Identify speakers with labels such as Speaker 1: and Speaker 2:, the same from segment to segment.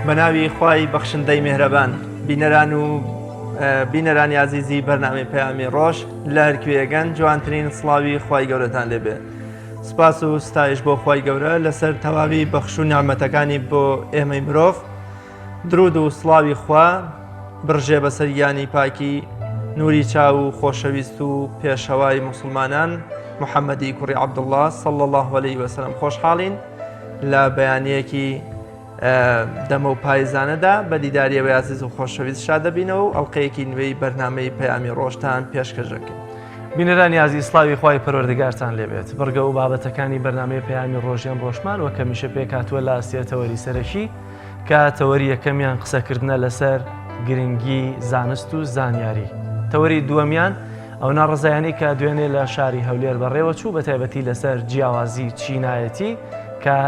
Speaker 1: بەناوی خوای بەخشندەی میهرەبان بینەرانی عزیزی بەرنامەی پەیامی ڕۆژ لە هەرکوێیەگەن جوانترین سڵاوی خوای گەورەتان لێبێ. سپاس و ستایش بۆ خوای گەورە لەسەر تەواوی بەخش و نیعمەتەکانی بۆ ئێمەی مرۆڤ. درود و سڵاوی خوا بڕژێ بەسەر یانی پاکی نوری چاو و خۆشەویست و پێشەوای موسڵمانان محەممەدی کوڕی عەبدوڵڵاه صلی الله علیه وسلم. خۆشحاڵین لە بەیانیەکی دەمە و پایزانەدا بە دیداریەوەی عزیز و خۆشەویست شاد دەبینەوە و ئەڵلقەیەکی نوێی بەرنامەی پەیامی ڕۆژتان پێشکەشەکەین.
Speaker 2: بینەرانی عزیز سڵاوی خوای پەروەردگارتان لێبێت. بەرگە و بابەتەکانی بەرنامەی پەیامی ڕۆژیان ڕۆژمان وە کەمیشە پێکاتوە لە ئاسیەتەوەری سەرەکی کە تەوەری یەکەمیان قسەکردنە لەسەر گرنگی زانست و زانیاری. تەوەری دووەمیان ئەو ناڕزایانی کە دوێنێ لە شاری هەولێر بەڕێوە چوو بە تایبەتی لەسەر جیاوازی چینایەتی کە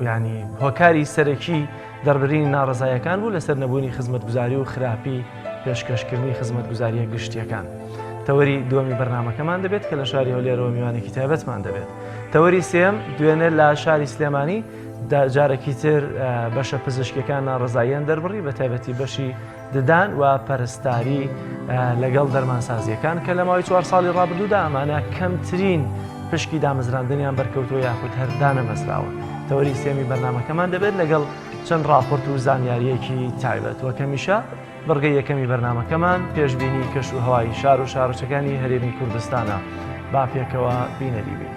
Speaker 2: ینی هۆکاری سەرەکی دەربڕینی ناڕزایەکان بوو لەسەر نەبوونی خزمەتگوزاری و خراپی پێشکەشکردنی خزمەتگوزاریە گشتیەکان. تەوەری دووەمی بەرنامەکەمان دەبێت کە لە شاری هەولێرەوە میوانێکی تایبەتمان دەبێت. تەوەری سێم دوێنێ لە شاری سلێمانی جارێکی تر بەشە پزیشکەکان ناڕزاییان دەربڕی بە تایبەتی بەشی ددان و پەرستاری لەگەڵ دەرمانسازیەکان کە لە ماوەی 4 ساڵی ڕابردوودا ئەمانە کەمترین پشکی دامەزراندنیان بەرکەوتووە یاخود هەردانە مەزراوە. تەوەری سێمی بەرنامەکەمان دەبێت لەگەڵ چەند ڕاپۆرت و زانیاریەکی تایبەت وە کەمیشە بڕگەی یەکەمی بەرنامەکەمان پێشبینی کەش و هەوای شار و شارۆچەکانی هەرێمی کوردستانە. با پێکەوە بینەری بین.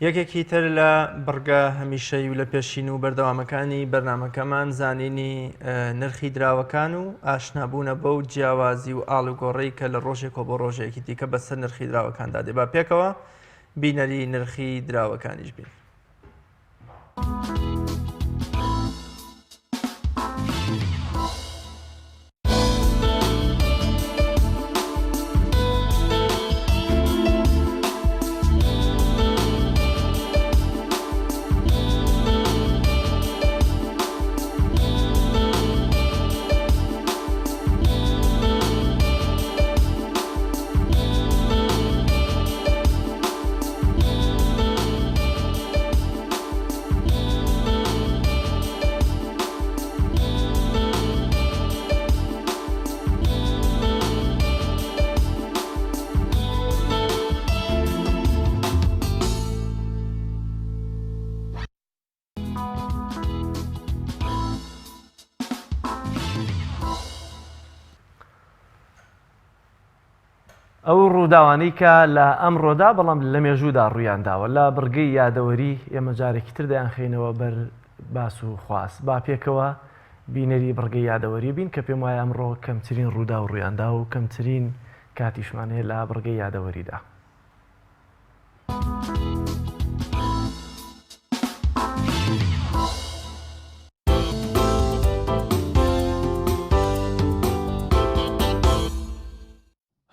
Speaker 1: یەکێکی تر لە بڕگە هەمیشەی و لە پێشین و بەردەوامەکانی بەرنامەکەمان زانینی نرخی دراوەکان و ئاشنابوونە بەو جیاوازی و ئاڵوگۆڕەی کە لە ڕۆژێک بۆ ڕۆژێکی دیکە بەسەر نرخی دراوەکاندا دێ. با پێکەوە بینەری نرخی دراوەکانیش بین. ئەو ڕووداوانەی کە لە ئەمڕۆدا بەڵام لە مێژوودا ڕوویانداوە لە بڕگەی یادەوەری ئێمە جارێکی تر دەیان خێنەوە بەر باس و خواست. با پێکەوە بینەری بڕگەی یادەوەری بین کە پێم وایە ئەمڕۆ کەمترین ڕوودا و ڕوویاندا و کەمترین کاتیشمانەیە لە بڕگەی یادەوەریدا.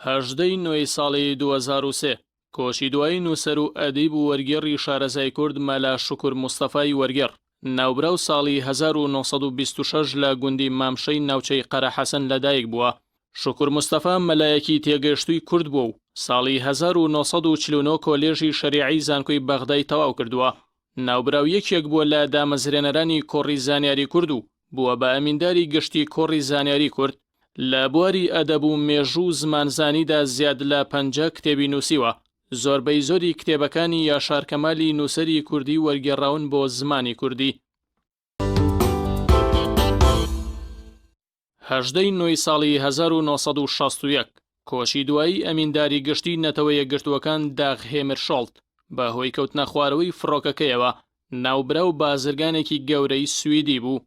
Speaker 3: هەژدەی نوێی ساڵی 2003 کۆچی دوایی نووسەر و ئەدیب و وەرگێڕی شارەزای کورد مەلا شوکر مستەفای وەرگێڕ ناوبراو ساڵی 1926 لە گوندی مامشەی ناوچەی قەرەحەسەن لەدایک بووە. شوکر مستەفا مەلایەکی تێگەشتووی کورد بووە و ساڵی 1949 کۆلێژی شەریعی زانکۆی بەغدای تەواو کردووە. ناوبراو یەکێک بووە لە دامەزرێنەرانی کۆڕی زانیاری کورد و بووە بە ئەمینداری گشتی کۆڕی زانیاری کورد. لە بواری ئەدەب و مێژوو زمانزانیدا زیاد لە 50 کتێبی نووسیوە. زۆربەی زۆری کتێبەکانی یاشار کەمالی نووسەری کوردی وەرگێڕاون بۆ زمانی کوردی. 18 نوێی ساڵی 1961 کۆچی دوایی ئەمینداری گشتی نەتەوە یەکگرتووەکان داغ هێمرشۆڵت بە هۆی کەوتنە خوارەوەی فڕۆکەکەیەوە ناوبرا و بازرگانێکی گەورەی سویدی بوو.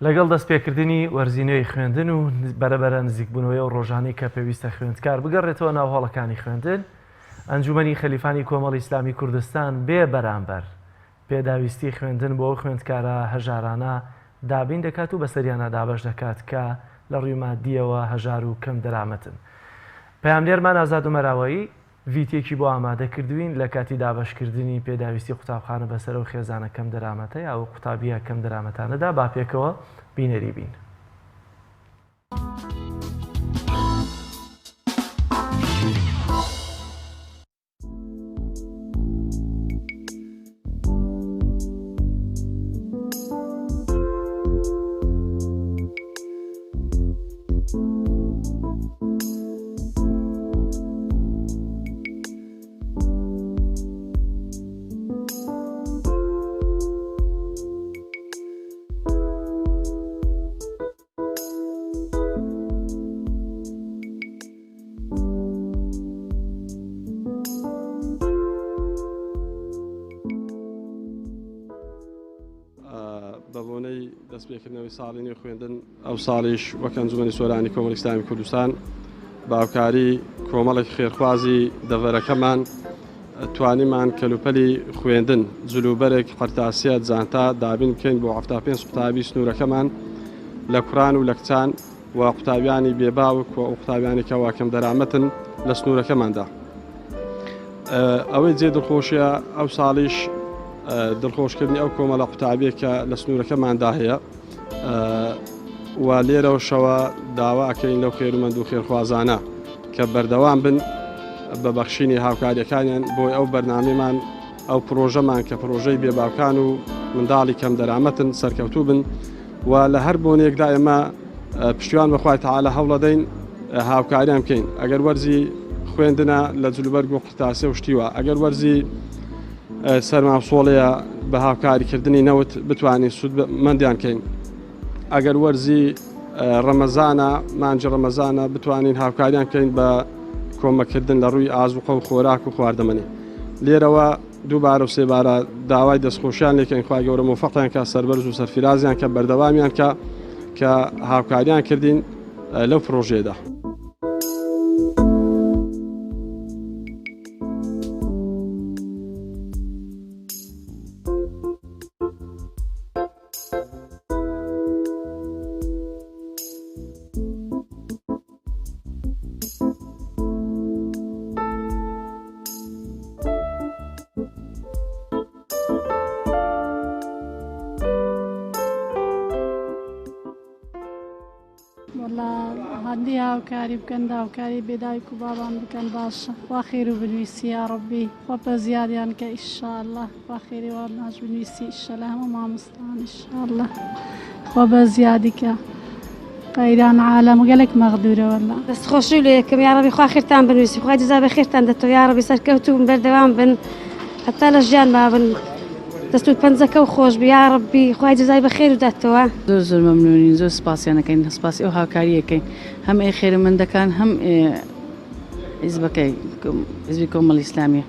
Speaker 2: لەگەڵ دەستپێکردنی وەرزینەوەی خوێندن و بەرەبەرە نزیکبوونەوەی و ڕۆژانەی کە پێویستە خوێندکار بگەڕێتەوە ناو هەڵەکانی خوێندن، ئەنجومەنی خەلیفانی کۆمەڵی ئیسلامی کوردستان بێ بەرامبەر پێداویستی خوێندن بۆ ئەو خوێندکارە هەژارانە دابین دەکات و بەسەریانە دابەش دەکات کە لە ڕووی مادیەوە هەژار و کەم دەرامەتن. پەیامدێرمان ئازاد عومەراوایی ڤیدیۆکی بۆ ئامادەکردوین لە کاتی دابەشکردنی پێداویستی قوتابخانە بەسەر و خێزانە کەم دەرامەتە یا ئەو قوتابیە کەم دەرامەتانەدا با پێکەوە بینەری بین.
Speaker 4: بەبوونەی دەستپێکردنەوەی ساڵی نوێ خوێندن ئەو ساڵیش وەک ئەنجومەنی سۆرانی کۆمەڵی ئیسلامی کوردستان باوکاری کۆمەڵێک خێرخوازی دەڤەرەکەمان توانیمان کەلوپەلی خوێندن جلوبەرێک قەرتاسیە جانتا دابین بکەین بۆ 75 قوتابی سنوورەکەمان لە کوڕان و لە کچان و قوتابیانی بێباوک و قوتابیانی کەوا کەم دەرامەتن لە سنوورەکەماندا. ئەوەی جێ دڵخۆشیە ئەو ساڵیش دڵخۆشکردنی ئەو کۆمەڵە قوتابیە کە لە سنوورەکەماندا هەیە و لێرەوە شەوە داواکەین لەو خێرمەند و خێرخوازانە کە بەردەوام بن بە بەخشینی هاوکاریەکانیان بۆی ئەو بەرنامەمان ئەو پرۆژەمان کە پرۆژەی بێباوکان و منداڵی کەم دەرامەتن سەرکەوتوو بن و لە هەر بۆنێکدا ئێمە پشتیوان بەخوای تەعالە هەوڵ دەدەین هاوکاریان بکەین. ئەگەر وەرزی خوێندنە لە جلوبەرگ و قوتاسیە و شتیوە، ئەگەر وەرزی سەرماوسۆڵەیە بە هاوکاریکردنی نەوت بتوانین سودمەندیان کەین. ئەگەر وەرزی ڕەمەزانە مانجی ڕەمەزانە بتوانین هاوکاریان کەین بە کۆمەکردن لە ڕووی ئازوقە و خۆراک و خواردەمەنی. لێرەوە دووبارە و سێبارە داوای دەستخۆشیان لێکەین خوای گەورە موفەقیان کە سەربەرز و سەرفرازیان کە بەردەوامیان کە هاوکاریان کردین لەو پرۆژێدا.
Speaker 5: هەندی هاوکاری بکەن هاوکاری بێدایک و بابان بکەن باشە وا خێر و بنویسی یا ڕەبی خۆ بە زیادیان کە ئیشاءالله وا خێری وا ناش بنویسی ئیشە لە هەموو مامۆستان ئیشاءالله خۆ بە زیادی کە قەیران عالەم گەلێک مەغدورە وەلا
Speaker 6: دەستخۆشی لێ یەکەم یا ڕەبی خوا خێرتان بنویسی خوا جەزا بە خێرتان دەتەوە یا ڕەبی سەرکەوتوو بن بەردەوام بن هەتا لە ژیان بابن دەست و پەنجەکە و خۆش بی یا ڕەبی خوای جەزای بە خێر و داتەوە.
Speaker 7: زۆر مەمنونین، زۆر سپاسیانەکەین، سپاسی ئەو هاوکاریەکەین هەم ئێ خێرمەندەکان هەم حیزبەکەی حیزبی کۆمەڵی ئیسلامی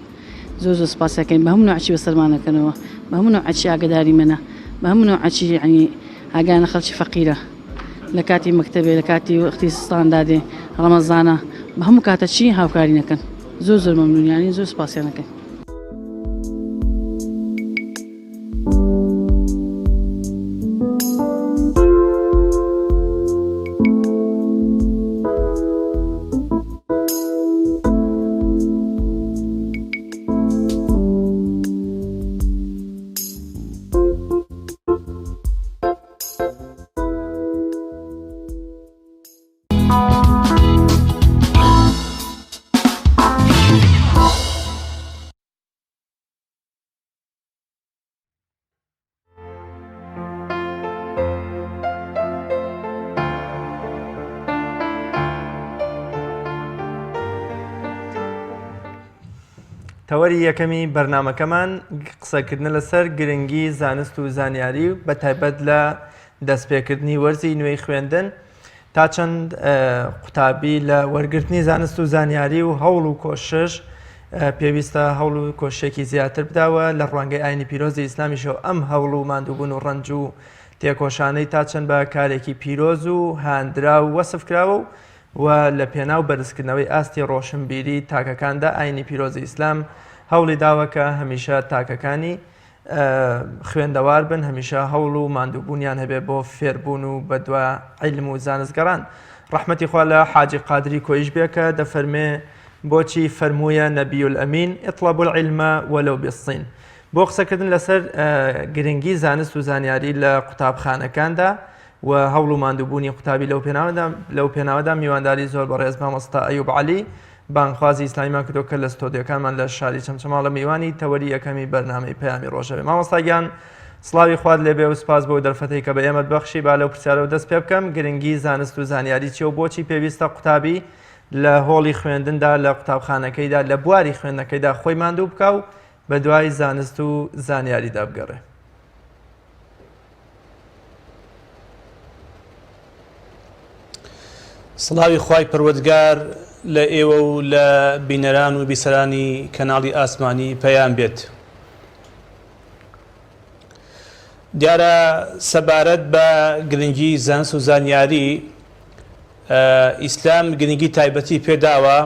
Speaker 7: زۆر سپاسیەکەین بە هەموو نوعچی بەسەرمانەکەنەوە بە هەموو نوعچی ئاگداری منە بە هەموو نوعچی یعنی ئاگانە خەڵکی فەقیرە لە کاتی مەکتەبێ لە کاتی وەختی سستاندادێ ڕەمەزانە بە هەموو کاتە چی هاوکاری نەکەن زۆر مەمنونیانی زۆر سپاسیانەکەین.
Speaker 1: تەوەری یەکەمی بەرنامەکەمان قسەکردن لەسەر گرنگی زانست و زانیاری بە تایبەت لە دەستپێکردنی وەرزی نوێی خوێندن تا چەند قوتابی لە وەرگرتنی زانست و زانیاری و هەوڵ و کۆشش پێویستە هەوڵ و کۆشێکی زیاتر بداوە لە ڕوانگەی ئاینی پیرۆزی ئیسلامیشەوە ئەم هەوڵ و ماندووبوون و ڕەنج و تێکۆشانەی تا چەند بە کارێکی پیرۆز و هاندرا و وەسف کراوە و لە پێناو بەرزکردنەوەی ئاستی ڕۆشنبیری تاکەکاندا ئاینی پیرۆزی ئیسلام هەوڵی داوەکە هەمیشە تاکەکانی خوێندەوار بن هەمیشە هەوڵ و ماندووبوونیان هەبێ بۆ فێربوون و بەدوای عیلم و زانستگەڕان. ڕەحمەتی خوا لە حاجی قادری کۆیش بێ کە دەفەرمێ بۆچی فەرموویە نەبی الئەمین ئیطلەبوا العیلم وەلەو بالصین. بۆ قسەکردن لەسەر گرنگی زانست و زانیاری لە قوتابخانەکاندا و هەوڵ و ماندووبوونی قوتابی لەو پێناوەدا میوانداری زۆر بەڕێز مامۆستا ئەیوب عەلی بانخوازی ئیسلامیمان کردو کە لە ستۆدیۆکانمان لە شاری چەمچەماڵ لە میوانی تەوەری یەکەمی بەرنامەی پەیامی ڕۆژەوێ. مامۆستاگیان سڵاوی خوارد لێبێ و سپاس بۆ دەرفەتەی کە بە ئێمەت بەخشی با لەو پرسیارەوە دەست پێ بکەم گرنگی زانست و زانیاری چیە و بۆچی پێویستە قوتابی لە هۆڵی خوێندندا لە قوتابخانەکەیدا لە بواری خوێندنەکەیدا خۆی ماندوو بکە و بە دوای زانست و زانیاریدا بگەڕێ.
Speaker 8: سڵاوی خوای پەروەردگار لە ئێوە و لە بینەران و بیسەرانی کەناڵی ئاسمانی پەیام بێت. دیارە سەبارەت بە گرنگی زانست و زانیاری ئیسلام گرنگی تایبەتی پێداوە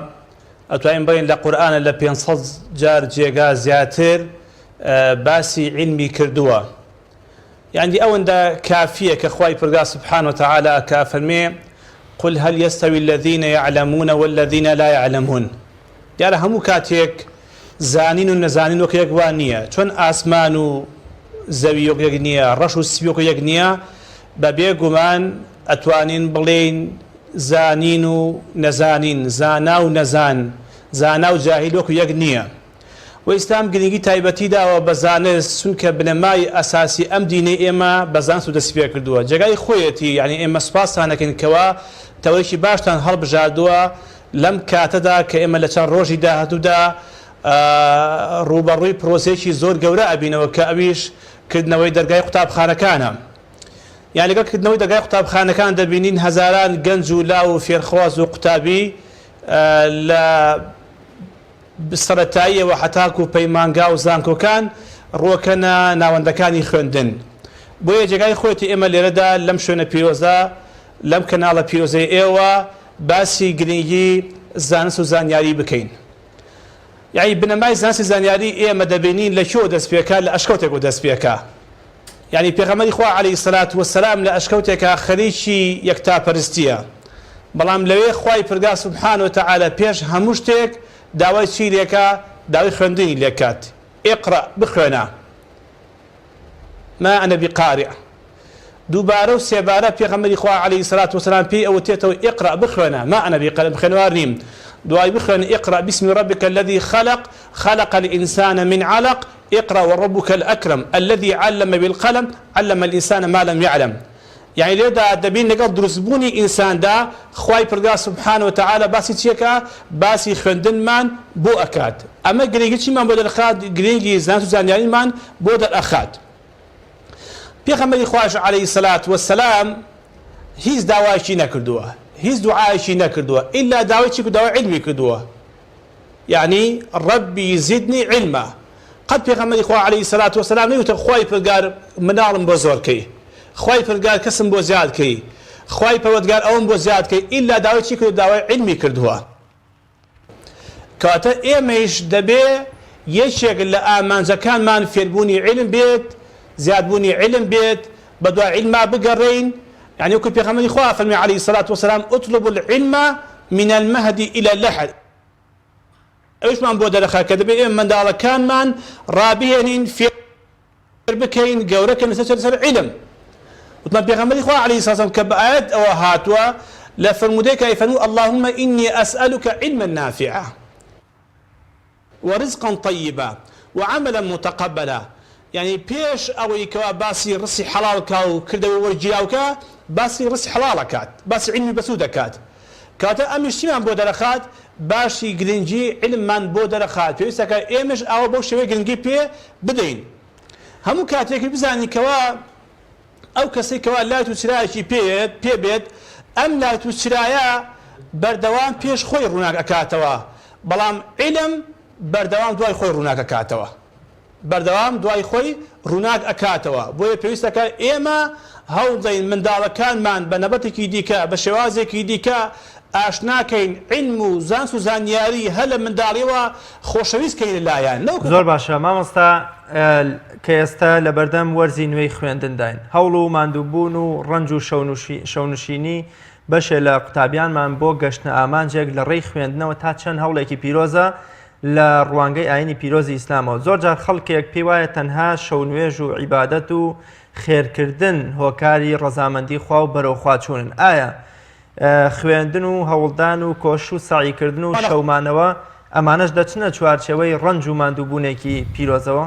Speaker 8: ئەتوانین بڵێن لە قورئانە لە 500 جار جێگا زیاتر باسی علمی کردووە. یعنی ئەوەندە کافیە کە خوای پەروەردگار سبحانه وتعالى کە فەرمێ قل هل يستوي الذين يعلمون والذين لا يعلمون. دیارە هەموو کاتێک زانین و نەزانین وەک یەک وان نییە چۆن ئاسمان و زەوی وەک یەک نییە ڕەش و سپی وەک یەک نییە بە بێگومان ئەتوانین بڵێین زانین و نەزانین زانا و نەزان زانا و جاهیل وەکو یەک نییە و ئیسلام گرنگی تایبەتی داوە بە زانست چونکە بنەمای ئەساسی ئەم دینەی ئێمە بە زانست و دەست پێ کردووە جێگای خۆیەتی یعنی ئێمە سوپاسان دەکەین کەوا تەوەیەکی باشتان هەڵبژاردووە لەم کاتەدا کە ئێمە لە چەند ڕۆژی داهاتوودا ڕوبەڕووی پرۆسێکی زۆر گەورە ئەبینەوە کە ئەویش کردنەوەی دەرگای قوتابخانەکانە. یعنی لەگەڵ کردنەوەی دەرگای قوتابخانەکان دەبینین هەزاران گەنج و لاو و فێرخواز و قوتابی لە سەرەتاییەوە حتاکو و پەیمانگا و زانکۆکان ڕۆکەنە ناوەندەکانی خوێندن. بۆیە جێگای خۆیەتی ئێمە لێرەدا لەم شوێنە پیرۆزە لەم کەناڵە پیرۆزەی ئێوە باسی گرنگی زانست و زانیاری بکەین. یعنی بنەمای زانستی زانیاری ئێمە دەبینین لە کێوە دەست پێکا لە ئەشکەوتێک و دەست پێکا. یعنی پێغەمبەری خوا عەلەیهی سەلات وەسەلام لە ئەشکەوتێکا خەریکی یەکتاپەرستیە بەڵام لەوێ خوای پەروەردگار سوبحانه وتعالى پێش هەموو شتێک داوای چی لێکا داوای خوێندنی لێکات ئیقرأ بخوێنە ما ئەنە بقارئ دووبارە و سێبارە پێغەمبەری خوا عەلەیهی سەلات وەسەلام پێی ئەوتێتەوە ئیقرأ بخوێنە ما ئەنە بقارئ بخوێنەوار نیم دوای بخوێن ئیقرأ بسم ربك الذي خلق الإنسان من علق اقرأ وربك الأكرم الذي علم بالقلم علم الإنسان ما لم يعلم. يعني لذا دبين لقد درسبوني إنسان دا خواي پرگار سبحانه وتعالى باسي تشيكا باسي خندن من بو أكاد أما قريقي چي من بود الأخاد قريقي زانتو زانياني من بود الأخاد. پیغمبری خواش عليه الصلاة والسلام هیچ داوایشی نکردووە هیچ دوعایشی نکردووە إلا داوایشی داوای علمی کردووە يعني ربي زدني علما. قد پیغمبری خوا عليه الصلاة والسلام نيوتە خواي پرگار مناڵم بۆ زۆر کەی خواي پرگار کەسم بۆ زیاد کەی خواي پەروەردگار ئەوم بۆ زیاد کەی إلا داوای چی کردو داوای علمی کردووە. کەواتە ئێمەش دەبێ یەکێک لە ئامانجەکانمان فێربوونی علم بێت زیادبوونی علم بێت بە دوای علما بگەڕێین يعني وكل بيغمبر إخوة فالمي عليه الصلاة والسلام اطلبوا العلم من المهد إلى اللحد ايش من بودر خاكد بي من دار كان من رابين في بكين جورك نسال علم وطلب بيغمبر إخوة عليه الصلاة والسلام كبآيات أو هاتوا لفرموديك يفنو اللهم إني أسألك علما نافعا ورزقا طيبا وعملا متقبلا يعني بيش أوي كوا باسي رسي حلال كاو كردو ورجياوكا باسي رسي حلال كات باسي علمي بسودة كات كاتا أمش تيمان بودرخات باشي جرينجي علم من بودرخات فيسا إيمش أو بو شوي جرينجي بي بدين همو كاتيك بزاني كوا أو كسي كوا لا تسرايشي بي بيت أم لا تسرايا بردوان بيش خوي روناك أكاتوا بلام علم بردوان دواي خوي روناك أكاتوا بەردەوام دوای خۆی ڕووناک ئەکاتەوە بۆیە پێویستەکە ئێمە هەوڵدەین منداڵەکانمان بە نەبەتێکی دیکە بە شێوازێکی دیکە ئاشناکەین علم و زانست و زانیاری هە لە منداڵیەوە خۆشەویستکەین لەلایەن
Speaker 1: زۆر باشە مامۆستا کە ئێستا لە بەردەم وەرزی نوێی خوێندنداین هەوڵ و ماندووبوون و ڕەنج و شەونشینی بەشێ لە قوتابیانمان بۆ گەشتنە ئامانجێک لە ڕێی خوێندنەوە تا چەند هەوڵێکی پیرۆزە لە ڕوانگەی ئاینی پیرۆزی ئیسلامەوە زۆر جار خەڵکێک پێی وایە تەنها شەونوێژ و عیبادەت و خێرکردن هۆکاری ڕەزامەندی خوا و بەرەوخوا چوونن ئایا خوێندن و هەوڵدان و کۆش و ساعیکردن و شەومانەوە ئەمانەش دەچنە چوارچێوەی ڕەنج و ماندووبوونێکی پیرۆزەوە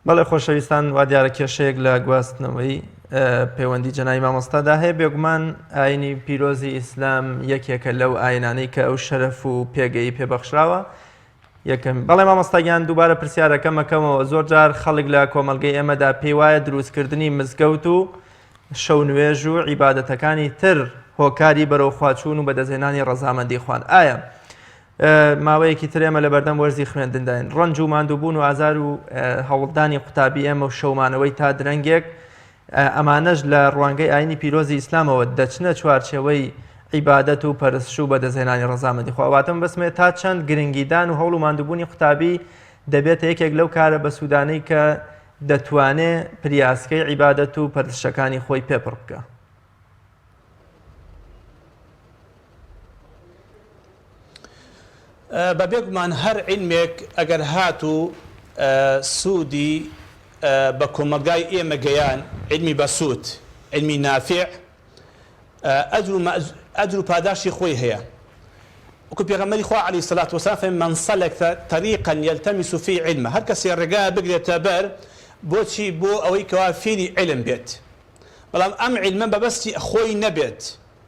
Speaker 1: بەڵێ خۆشەویستان وا دیارە کێشەیەک لە گواستنەوەی پەیوەندی جەنابی مامۆستادا هەیە بێگومان ئاینی پیرۆزی ئیسلام یەکێکە لەو ئاینانەی کە ئەو شەرەف و پێگەیی پێبەخشراوە یەکەم بەڵێ مامۆستاگیان دووبارە پرسیارەکە مەکەمەوە زۆر جار خەڵک لە کۆمەلگەی ئێمەدا پێی وایە دروستکردنی مزگەوت و شەونوێژ و عیبادەتەکانی تر هۆکاری بەرەوخواچوون و بەدەستهێنانی ڕەزامەندی خوان ئایا ماوەیەکی ترێمە لە بەردەم وەرزی خوێندنداین ڕەنج و ماندووبوون و ئازار و هەوڵدانی قوتابی ئێمە و شەومانەوەی تا درەنگێک ئەمانەش لە ڕوانگەی ئاینی پیرۆزی ئیسلامەوە دەچنە چوارچێوەی عیبادەت و پەرستش و بەدەستهێنانی ڕەزامەندی خوا واتم بەسمێ تا چەند گرنگیدان و هەوڵ و ماندووبوونی قوتابی دەبێتە یەکێک لەو کارە بە سوودانەی کە دەتوانێت پریاسکەی عیبادەت و پەرستشەکانی خۆی پێپڕ بکە
Speaker 8: بەبێگومان هەر علمێک ئەگەر هات و سوودی بە کۆمەلگای ئێمە گەیان علمی بەسوود علمی نافع ئەجر و پاداشی خۆی هەیە وەکو پێغەمبەری خوا عەلەیهی سەلات وەسەلام فەرمێ مەن سەلەکە طەریقا یەلتەمیس فیه علما هەر کەسێ ڕێگا بگرێتە بەر بۆچی بۆ ئەوەی کەوا فێری علم بێت بەڵام ئەم علمە بەبەستی خۆی نەبێت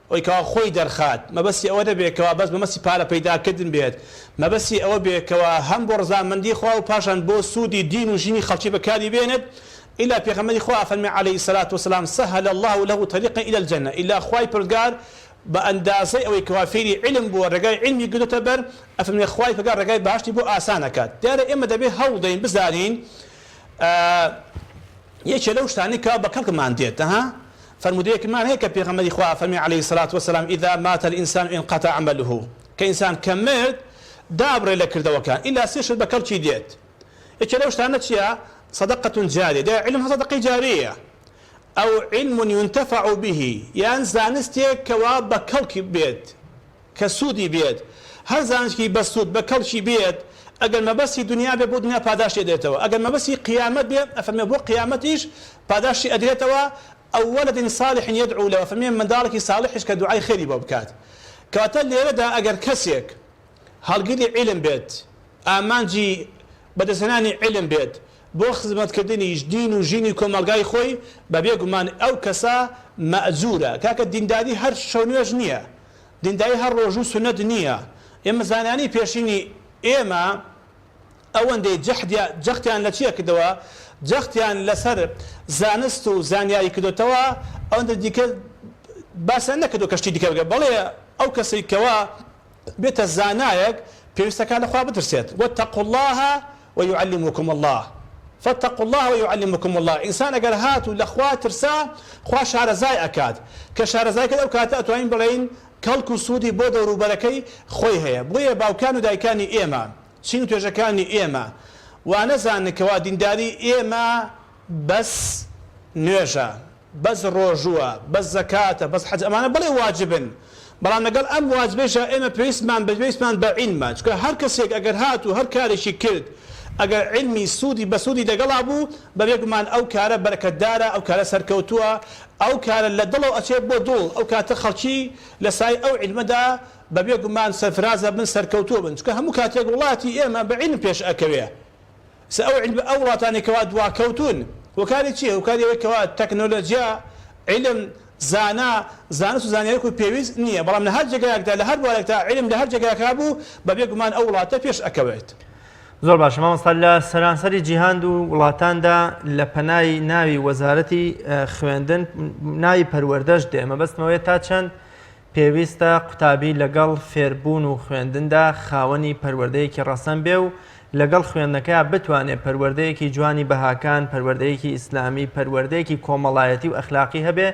Speaker 8: ئەوەی کەوا خۆی دەرخات مەبەستی ئەوە نەبێتەوە بەس بەمەستی پارە پەیداکردن بێت مەبەستی ئەوە بێتەوە هەم بۆ ڕەزامەندی خوا و پاشان بۆ سوودی دین و ژینی خەڵکی بەکاری بێنێت إلا پێغەمبەری خوا فەرمێ عەلەیهی سەلات وەسەلام سەهەلە الله له طەریقا إلى الجنة إلا خوای پروردگار بە ئەندازەی ئەوەی کەوا فێری علم بووە ڕێگای علمی گرتوتە بەر ئەفەرمێ خوای پروردگار ڕێگای باشتی بۆ ئاسانەکات دیارە ئێمە دەبێت هەوڵدەین بزانین یەکێ لەو شتانەی کە بە کەڵکمان دێت فرمودەیەکمان هەیە کە پێغەمبەری خوا فەرمێ عەلەیهی سەلات وەسەلام إذا مات الإنسان انقطع عمله کە ئینسان کە مرد دابڕێ لە کردەوەکان إلا سێ شت بە کەڵکی دێت یەکێ لەو شتانە چییە صدقة جارية ده علم صدقة جارية أو علم ينتفع به يعني زانستي كواب بكلكي بيت كسودي بيت هل زانستي بسود بكلشي بيت أجل ما بس دنيا بيبو دنيا باداش يديتوا أجل ما بس قيامت بيت أفهم بو قيامتيش باداش يديتوا أو ولد صالح يدعو له أفهم من دارك صالح كدعاء خيري بابكات كاتل ليردا أجر كسيك هل قلي علم بيت أمانجي بدسناني علم بيت بۆ خزمەتکردنی دین و ژینی کۆمەلگای خۆی بە بێگومان ئەو کەسە مەئجورە کاکە دینداری هەر شەونوێژ نییە دینداری هەر ڕۆژ و سونەت نییە ئێمە زانانی پێشینی ئێمە ئەوەندەی جەختیان لە چیە کردەوە جەختیان لەسەر زانست و زانیاری کردوتەوە ئەوەندە دیکە باسە نەکردو کەشتی دیکە بگە بەڵێ ئەو کەسێک کەوا بێتە زانایەک پێویستەکان لەخوا بترسێت واتقوا الله ويعلمكم الله فاتقوا الله ويعلمكم الله ئینسان ئەگەر هاتوو لەخوا ترسا خوا شارەزای ئەکات کە شارەزای کرد ئەو کاتە ئەتوانین بڵێین کەڵک و سوودی بۆ دەوروبەرەکەی خۆی هەیە بۆیە باوکان و دایکانی ئێمە چین و توێژەکانی ئێمە وا نەزانکەوا دینداری ئێمە بەس نوێژە بەس ڕۆژووە بەس زەکاتە بەس حەج ئەمانە بڵێ واجبن بەڵام لەگەڵ ئەم واجبێژە ئێمە پێویستمان بە عیلمە چونکە هەر کەسێک ئەگەر هاتوو هەر کارێکی کرد ئەگەر علمی سوودی بە سوودی دەگەڵا بوو بەبێگومان ئەو کارە بەرەکەتدارە ئەو کارە سەرکەوتووە ئەو کارە لە دڵەوە ئەچێت بۆ دڵ ئەو کاتە خەڵکی لە سای ئەو علمەدا بەبێگومان سەرفرازە بن سەرکەوتووە بن چونکە هەموو کاتێک وڵاتی ئێمە بە علم پێش ئەکەوێ ئەو وڵاتانێکەوە دواکەوتون وەکاری چییە وەکاریەوەیکەوە تەکنۆلۆجیا علم زانست و زانیاری و پێویست نییە بەڵام لە هەر جێگایەکدا لە هەر بوارێکدا علم لە هەر جێگایەکا بوو بەبێگومان ئەو وڵاتە پێش ئەکەوێت
Speaker 1: زۆر باش مامۆستا لە سەرانسەری جیهاند و وڵاتاندا لە پەنای ناوی وەزارەتی خوێندن ناوی پەروەردەش دێمە بەستمەوەی تا چەند پێویستە قوتابی لەگەڵ فێربوون و خوێندندا خاوەنی پەروەردەیەکی ڕەسەن بێ و لەگەڵ خوێندنەکە بتوانێت پەروەردەیەکی جوانی بەهاکان پەروەردەیەکی ئیسلامی پەروەردەیەکی کۆمەڵایەتی و ئەخلاقی هەبێ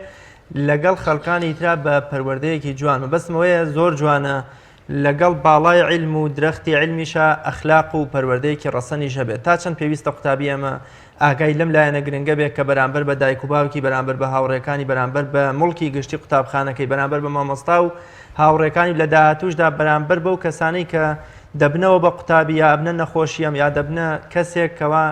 Speaker 1: لەگەڵ خەڵکانی ترا بە پەروەردەیەکی جوانە بەستمەوەیە زۆر جوانە لەگەڵ باڵای علم و درەختی علمیشە ئەخلاق و پەروەردەیەکی ڕەسەنیش هەبێت تا چەند پێویستە قوتابی ئەمە ئاگای لەم لایەنە گرنگە بێت کە بەرامبەر بە دایک و باوکی بەرامبەر بە هاوڕێکانی بەرامبەر بە مڵکی گشتی قوتابخانەکەی بەرامبەر بە مامۆستا و هاوڕێکانی لە داهاتووشدا بەرامبەر بەو کەسانەی کە دەبنەوە بە قوتابی یا ئەبنە نەخۆشیەم یا دەبنە کەسێک کەوا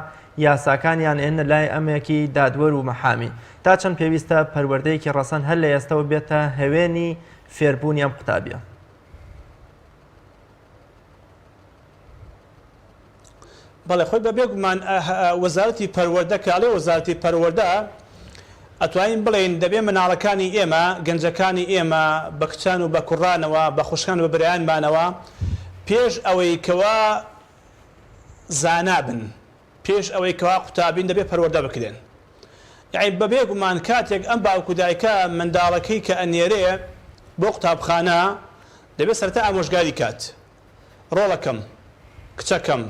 Speaker 1: یاساکانیان ئێنە لای ئەمێکی دادوەر و مەحامی تا چەند پێویستە پەروەردەیەکی ڕەسەن هەر لە ئێستەوە بێتە هەوێنی فێربوونی ئەم قوتابیە
Speaker 8: بەڵێ خۆی بەبێگومان وەزارەتی پەروەردە کاڵێ وەزارەتی پەروەردە ئەتوانین بڵێن دەبێ مناڵەکانی ئێمە گەنجەکانی ئێمە بە کچان و بە کوڕانەوە بە خوشکان و بە برایانمانەوە پێش ئەوەی کەوا زانا بن پێش ئەوەی کەوا قوتابین دەبێت پەروەردە بکرێن یعنی بەبێگومان کاتێک ئەم باوکو دایکە منداڵەکەی کە ئەنێرێ بۆ قوتابخانە دەبێت سەرەتا ئامۆژگاری کات ڕۆڵەکەم کچەکەم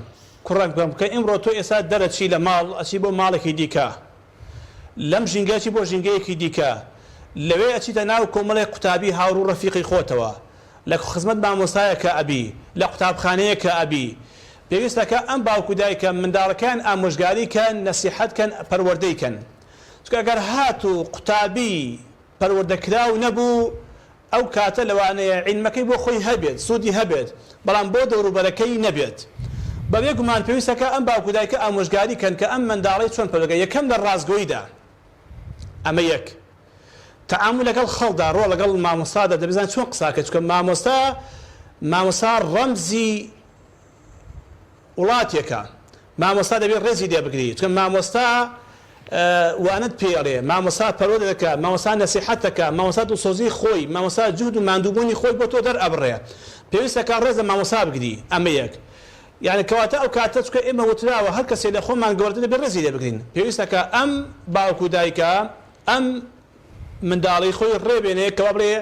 Speaker 8: کوڕک بم کە ئیمڕۆ تۆ ئێستا دەرەچی لە ماڵ ئەچی بۆ ماڵێکی دیکە لەم ژینگەچی بۆ ژینگەیەکی دیکە لەوێ ئەچیتە ناو کۆمەڵی قوتابی هاوڕ و ڕەفیقی خۆتەوە لە خزمەت مامۆستایەکە ئەبی لە قوتابخانەیەکە ئەبی پێویستەکە ئەم باوکو دایکە منداڵەکان ئامۆژگاریکەن نەسیحەتکەن پەروەردەیکەن چونکە ئەگەر هاتوو قوتابی پەروەردەکراو نەبوو ئەو کاتە لەوانەیە عیلمەکەی بۆ خۆی هەبێت سوودی هەبێت بەڵام بۆ دەوروبەرەکەی نەبێت بەبێگومان پێویستەکە ئەم باوکو دایکە ئامۆژگاری کەن کە ئەم منداڵی چۆن پەروەردەکە یەکەم لە ڕازگۆییدا ئەمە یەک تەعامل لەگەڵ خەڵدا ڕۆ لەگەڵ مامۆستادا دەبزان چۆن قساکە چونکە مامۆستا ڕەمزی وڵاتێکە مامۆستا دەبێت ڕێزی لێ بگریت چونکە مامۆستا وانت پێڵێ مامۆستا پەروەردە دەکات مامۆستا نەسیحەت دەکات مامۆستا دڵسۆزی خۆی مامۆستا جوود و ماندووبوونی خۆی بۆ تۆ دەرئەبڕێ پێویستەکە ڕێز لە مامۆستا بگری ئەمە یەک یعنی کەواتە ئەو کاتە چکە ئێمە وتراوە هەر کەسێک لە خۆمان گەوردە دەبێت ڕێزی لێ بگرین پێویستەکە ئەم باوکو دایکە ئەم منداڵی خۆی ڕێبێنێ کەوا بڵێ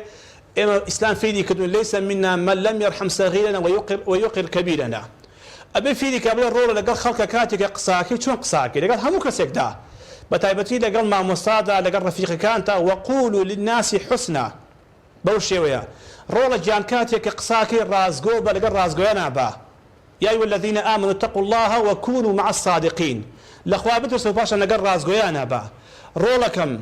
Speaker 8: ئێمە ئیسلام فێری کردوون لەیسە منا من لەم یەرحەم سەغیرەنا وەیوقر کەبیرەنا ئەبێ فێری کە بڵێ ڕۆڵە لەگەڵ خەڵکە کاتێکە قساکەی چۆن قساکەی لەگەڵ هەموو کەسێکدا بەتایبەتی لەگەڵ مامۆستادا لەگەڵ ڕەفیقەکانتا وەقولوا للناس حسنا بەو شێوەیە ڕۆڵە گیان کاتێکە قساکەی ڕازگۆ بە لەگەڵ ڕازگۆیانە بە يا أيها الذين آمنوا اتقوا الله وكونوا مع الصادقين لخوا بترسوا باشا نقر رازقويانا با رولكم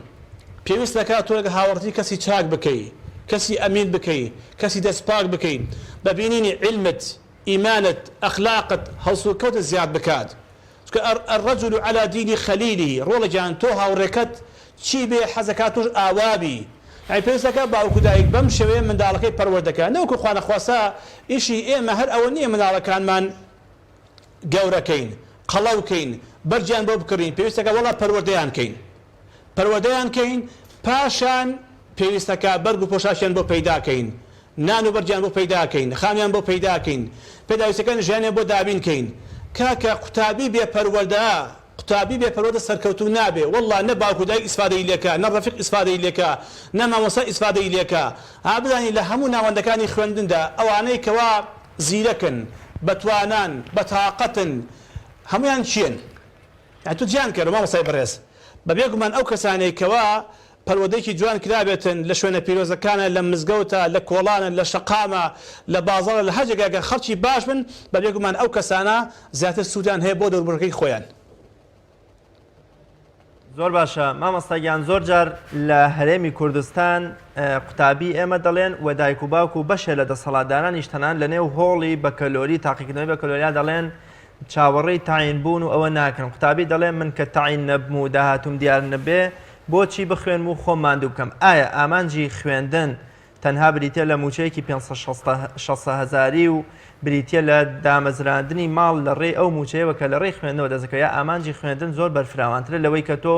Speaker 8: پێویست دەکات تۆ لەگە هاوڕێتی کەسی چاک بکەی کەسی ئەمین بکەی کەسی دەستپاک بکەی بەبینینی علمت ئیمانت ئەخلاقت هەڵسوکەوتت زیاد بکات چونکە الرجل على دين خليله ڕۆڵە گیان تۆ هاوڕێکەت چی بێ حەزەکات توش ئاوابی ئەی پێویستەکە باوکو دایک بەم شێوەیە منداڵەکەی پەروەردەکە نەوەکو خوا نەخواسا ئیشی ئێمە هەر ئەوە نییە منداڵەکانمان گەورەکەین قەڵەوکەین بەرجیان بۆ بکڕین پێویستەکە وەڵا پەروەردەیان کەین پاشان پێویستەکە بەرگ و پۆشاشیان بۆ پەیداکەین نان و بەرجیان بۆ پەیداکەین خامیان بۆ پەیداکەین پێداویستەکان ژیانیان بۆ دابینکەین کاکە قوتابی بێ پەروەردە قوتابی بێپەرۆدە سەرکەوتو نابێ والله نە باوکو دایک ئیسفادەی لێکە نە ڕەفیق ئیسفادەی لێکە نە مامۆستا ئیسفادەی لێکە ها بزانین لە هەموو ناوەندەکانی خوێندندا ئەوانەی کەوا زیرەکن بەتوانان بەتاقەتن هەمویان چیەن تو گیان کردە مامۆستای بەڕێز بەبێ گومان ئەو کەسانەی کەوا پەروەدەیەکی جوان کرابێتن لە شوێنە پیرۆزەکانە لە مزگەوتە لە کۆڵانە لە شەقامە لە بازاڕە لە هەرجێگاکە خەڵکی باش بن بەبێ گومان ئەو کەسانە زیاتر سوودیان هەیە بۆ دەوروبەرەکەی خۆیان.
Speaker 1: زۆر باشە مامۆستاگیان زۆر جار لە هەرێمی کوردستان قوتابی ئێمە دەڵێن و دایک و باوک و بەشێ لە دەسەڵاتدارانیش تەنان لە نێو هۆڵی بە کەلۆری تاقیکردنەوەی بە کەلۆریا دەڵێن چاوەڕێی تاین بوون و ئەوە ناکەن قوتابی دەڵێن من کە تاین نەبم و داهاتوم دیار نەبێ بۆچی بخوێن و خۆم ماندوو بکەم ئایا ئامانجی خوێندن تەنها بریتە لە موچەیەکی 560,000 و بریتە لە دامەزراندنی ماڵ لە ڕێی ئەو موچەیەوە کە لە ڕێی خوێندنەوە دەزەکە یا ئامانجی خوێندن زۆر بەرفراوانترە لەوەی کە تۆ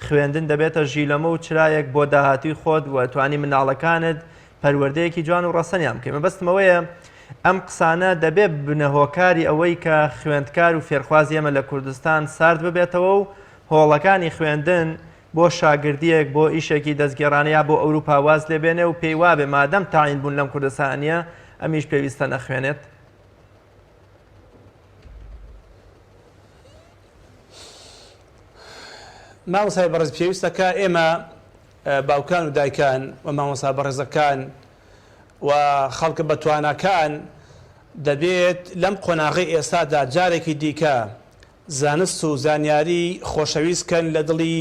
Speaker 1: خوێندن دەبێتە ژیلەمە و چرایەک بۆ داهاتوی خۆت و توانی مناڵەکانت پەروەردەیەکی جوان و ڕەسەنیان بکەین مەبەستمەوەیە ئەم قسانە دەبێت بنەهۆکاری ئەوەی کە خوێندکار و فێرخوازی ئێمە لە کوردستان سارد ببێتەوە و هۆڵەکانی خوێندن بۆ شاگردیەک بۆ ئیشێکی دەستگێڕانەیە بۆ ئەوروپا واز لێبێنێ و پێی وابێ مادەم تاین بوون لەم کوردستانیە ئەمیش پێویستە نەخوێنێت.
Speaker 8: مامۆستای بەڕێز پێویستەکە ئێمە باوکان و دایکان و مامۆستا بەڕێزەکان و خەڵکە بەتوانەکان دەبێت لەم قۆناغی ئێستادا جارێکی دیکە زانست و زانیاری خۆشەویستکەن لە دڵی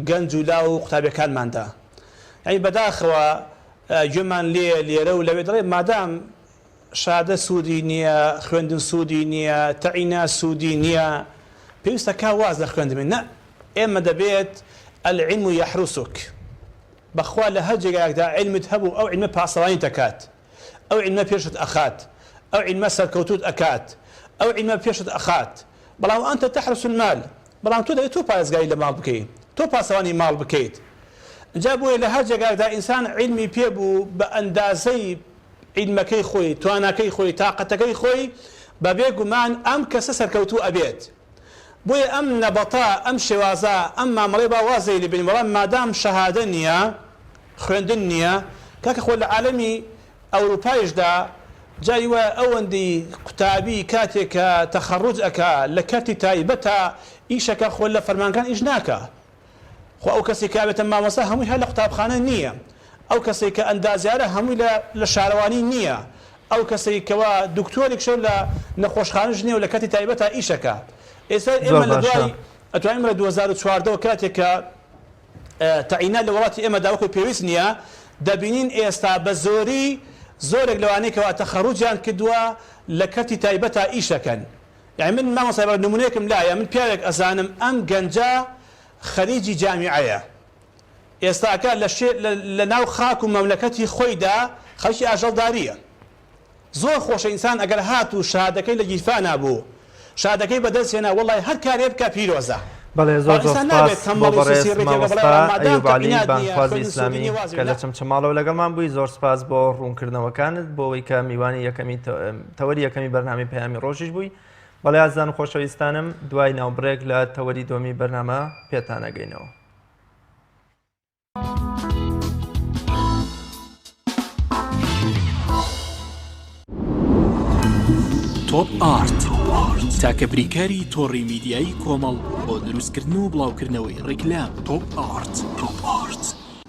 Speaker 8: گەنج و لا و قوتابیەکانماندا یعنی بەداخەوە گوێمان لێرە و لەوێ دەڵێ مادام شادە سوودی نییە خوێندن سوودی نییە تەعینە سوودی نییە پێویستەکە واز لە خوێندنمێن نە ئێمە دەبێت العلم يحرسك بەخوا لە هەر جێگایەکدا علمت هەبوو ئەو علمە پاسەوانی دەکات ئەو علمە پێشت ئەخات ئەو علمە سەرکەوتوت ئەکات ئەو علمە پێشت ئەخات بەڵام ئەنتە تەحرس المال بەڵام تۆ دەبێت تۆ پارێزگای لە ماڵ بکەیت تۆ پاسەوانی ماڵ بکەیت اینجا بۆیە لە هەر جێگایەکدا ئینسان علمی پێبوو بە ئەندازەی علمەکەی خۆی تواناکەی خۆی تاقەتەکەی خۆی بەبێ گومان ئەم کەسە سەرکەوتوو ئەبێت بۆیە ئەم نەبەتا ئەم شێوازە ئەم مامەڵێ باوازەی لێبین بەڵام مادام شەهادە نییە خوێندن نییە کاکە خۆ لە عالەمی ئەوروپایشدا جای وایە ئەوەندی قوتابی کاتێکە تەخەڕوج ئەکا لە کەرتی تایبەتە ئیشەکە خۆ لە فەرمانکان ئیش ناکە خۆ ئەو کەسی کابێتە مامۆستا هەمووی هەر لە قوتابخانە نییە ئەو کەسێک کە ئەندازیارە هەمووی لە شارەوانی نییە ئەو کەسێک کەوا دکتۆرێک شەو لە نەخۆشخانەش نییە و لە کەتی تایبەتە ئیشەکە ئێستا ئێمە لە دوای ئەتوانین لە 2014 کاتێکە تەعینات لە وڵاتی ئێمە داوەکو پێویست نییە دەبینین ئێستا بە زۆری زۆرێک لەوانەیە کەوا تەخەڕوجیان کردووە لە کەتی تایبەتە ئیشەکەن یعنی من مامۆستا بەڕێز نمونەیەکم لایە من پیاوێک ئەزانم ئەم گەنجە خەریجی جامیعەیە ئێستاکە لە ناو خاک و مەملەکەتی خۆیدا خەڵکی ئاژەڵداریە زۆر خۆشە ئینسان ئەگەر هات و شادەکەی لە گیرفانە بوو شادەکەی بەدەستێنە وەڵی هەر کارێ بکە پیرۆزە
Speaker 1: بەڵێ زۆر سپاس بۆ بەڕێز مامۆستا ئەیوب عەلی بانخوازی ئیسلامی کە لە چەمچەماڵەوە لەگەڵمان بووی زۆر سپاس بۆ ڕوونکردنەوەکانت بۆ ئەوەی کە میوانی یەکەمی تەوەری یەکەمی بەرنامەی پەیامی ڕۆژیش بووی بەڵێ ئازان و خۆشەویستانم دوای ناوبڕێک لە تەوەری دۆمی بەرنامە پێتان ئەگەینەوە.
Speaker 9: تۆپ ئارت تاکە بریکاری تۆڕی میدیایی کۆمەڵ بۆ دروستکردن و بڵاوکردنەوەی ڕیکلام. تۆپ ئارت.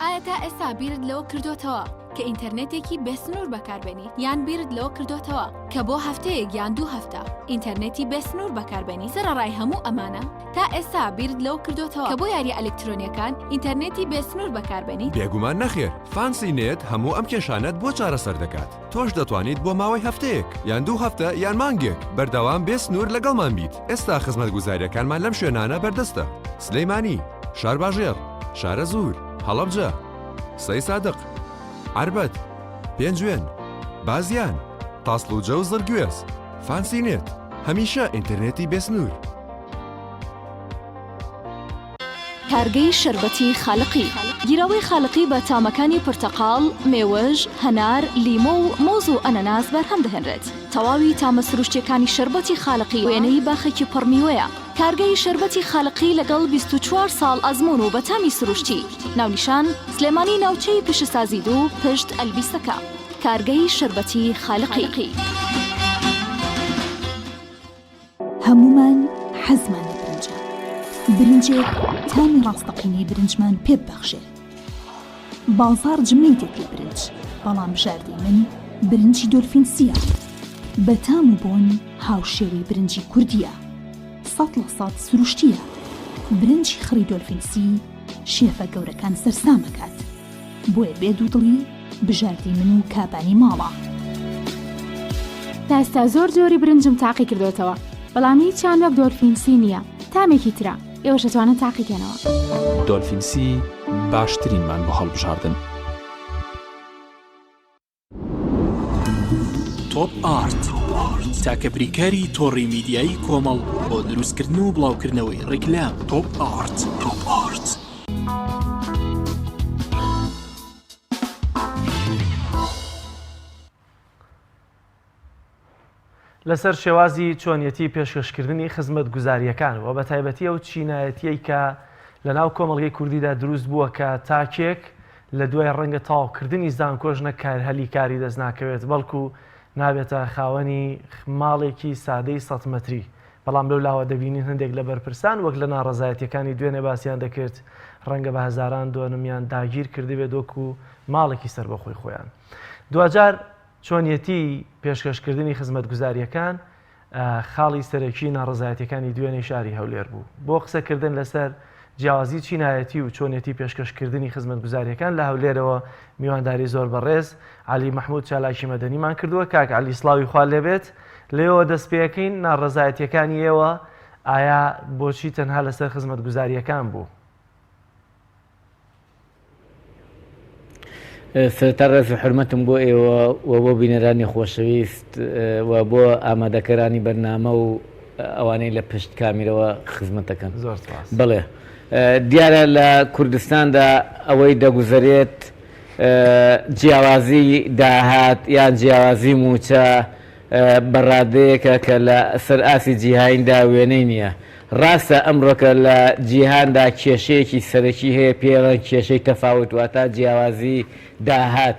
Speaker 10: ئایا تا ئێستا بیرت لەوە کردوتەوە کە ئینتەرنێتێکی بێسنوور بەکاربێنی یان بیرت لەوە کردوتەوە کە بۆ هەفتەیەک یان 2 هەفتە ئینتەرنێتی بێسنوور بەکاربێنی سەرەڕای هەموو ئەمانە تا ئێستا بیرت لەوە کردوتەوە کە بۆ یاری ئەلکترۆنیەکان ئینتەرنێتی بێسنوور بەکاربێنی؟
Speaker 11: بێگومان نەخێر فانسی نێت هەموو ئەم کێشانەت بۆ چارەسەر دەکات تۆش دەتوانیت بۆ ماوەی هەفتەیەک یان 2 هەفتە یان مانگێک بەردەوام بێسنوور لەگەڵمان بیت. ئێستا خزمەتگوزاریەکانمان لەم شوێنانە بەردەستە: سلەیمانی، شارباژێر، شارە زوور، هەڵەبجە، سەی سادق، عربەت، پێنجوێن، بازیان، تاسڵوجە و زەرگوێز. فانسی نێت هەمیشە ئینتەرنێتی بێسنوور.
Speaker 10: کارگەی شربەتی خاڵقی گیرەوەی خاڵقی بە تامەکانی پرتەقاڵ، مێوەژ، هەنار، لیمۆ و مۆز و ئەنەناس بەرهەم دەهێنرێت. تەواوی تامە سروشتیەکانی شربەتی خاڵقی وێنەی باخێکی پڕمیوەیە. کارگەی شربەتی خاڵقی لەگەڵ 24 ساڵ ئەزمون و بەتامی سروشتی. ناونیشان سلێمانی ناوچەی پیشەسازی دوو پشت ئەلبیستەکە. کارگەی شربەتی خاڵقی.
Speaker 12: هەمومان حەزمان لە برنجە. برنجێک تامی ڕاستەقینەی برنجمان پێ ببەخشێ. باڵزار جمەی دێت لە برنج، بەڵام بژاردەی من برنجی دۆلفینسیە. بە تام و بۆن هاوشێوەی برنجی کوردیە. 100% سروشتیە. برنجی خڕی دۆلفینسی شێفە گەورەکان سەرسامەکات. بۆیە بێ دوودڵی بژاردەی من و کابانی ماڵە.
Speaker 13: تا ئێستا زۆر جۆری برنجم تاقی کردوێتەوە، بەڵام هیچیان وەک دۆلفینسی نییە. تامێکی ترە ئێوەش دەتوانن تاقیکەنەوە.
Speaker 9: دۆلفینسی باشترینمان بۆ هەڵبژاردن. تۆپ ئارت تاکە بریکاری تۆڕی میدیایی کۆمەڵ بۆ دروستکردن و بڵاوکردنەوەی ڕیکلام. تۆپ ئارت.
Speaker 2: لەسەر شێوازی چۆنیەتی پێشکەشکردنی خزمەت گوزاریەکان و بە تایبەتی ئەو چینایەتیەی کە لە ناو کۆمەڵگەی کوردیدا دروست بووە کە تاکێک لە دوای ڕەنگە تاوکردنی زانکۆژ نە کارهەلی کاری دەست ناکەوێت، بەڵکو نابێتە خاوەنی ماڵێکی سادەی 100 مەتری. بەڵام لەو لاوە دەبینین هەندێک لە بەرپرسان وەک لە ناڕەزایەتیەکانی دوێنێ باسییان دەکرد ڕەنگە بە هەزاران دۆنمیان داگیر کردبێت دۆکو ماڵێکی سەر بەخۆی خۆیان. دوجار چۆنیەتی پێشکەشکردنی خزمەت گوزاریەکان خاڵی سەرەکی ناڕزایەتەکانی دوێنێ شاری هەولێر بوو. بۆ قسەکردن لەسەر جیاوازی چینایەتی و چۆنیەتی پێشکەشکردنی خزمەت گوزاریەکان لە هەولێرەوە میوانداری زۆر بەڕێز علی مەحموود چالاکی مەدەنیمان کردووە. کاک علی سڵاوی خوا لێبێت، لێەوە دەست پێەکەین ناڕزایەتیەکانی ئێوە ئایا بۆچی تەنها لەسەر خزمەت گوزاریەکان بوو؟
Speaker 14: سەرەتا ڕێز و حرمەتم بۆ ئێوە و بۆ بینەرانی خۆشەویست و بۆ ئامادەکەرانی بەرنامە و ئەوانەی لە پشت کامیرەوە خزمەتەکەن. بڵێ دیارە لە کوردستاندا ئەوەی دەگوزارێت جیاوازی داهات یان جیاوازی موچە بەڕادەیەکە کە لە سەر ئاسی جیهاندا وێنەی نییە. ڕاستە ئەمڕۆکە لە جیهاندا کێشەیەکی سەرەکی هەیە پێڵەن کێشەی تەفاوت واتە جیاوازی داهات.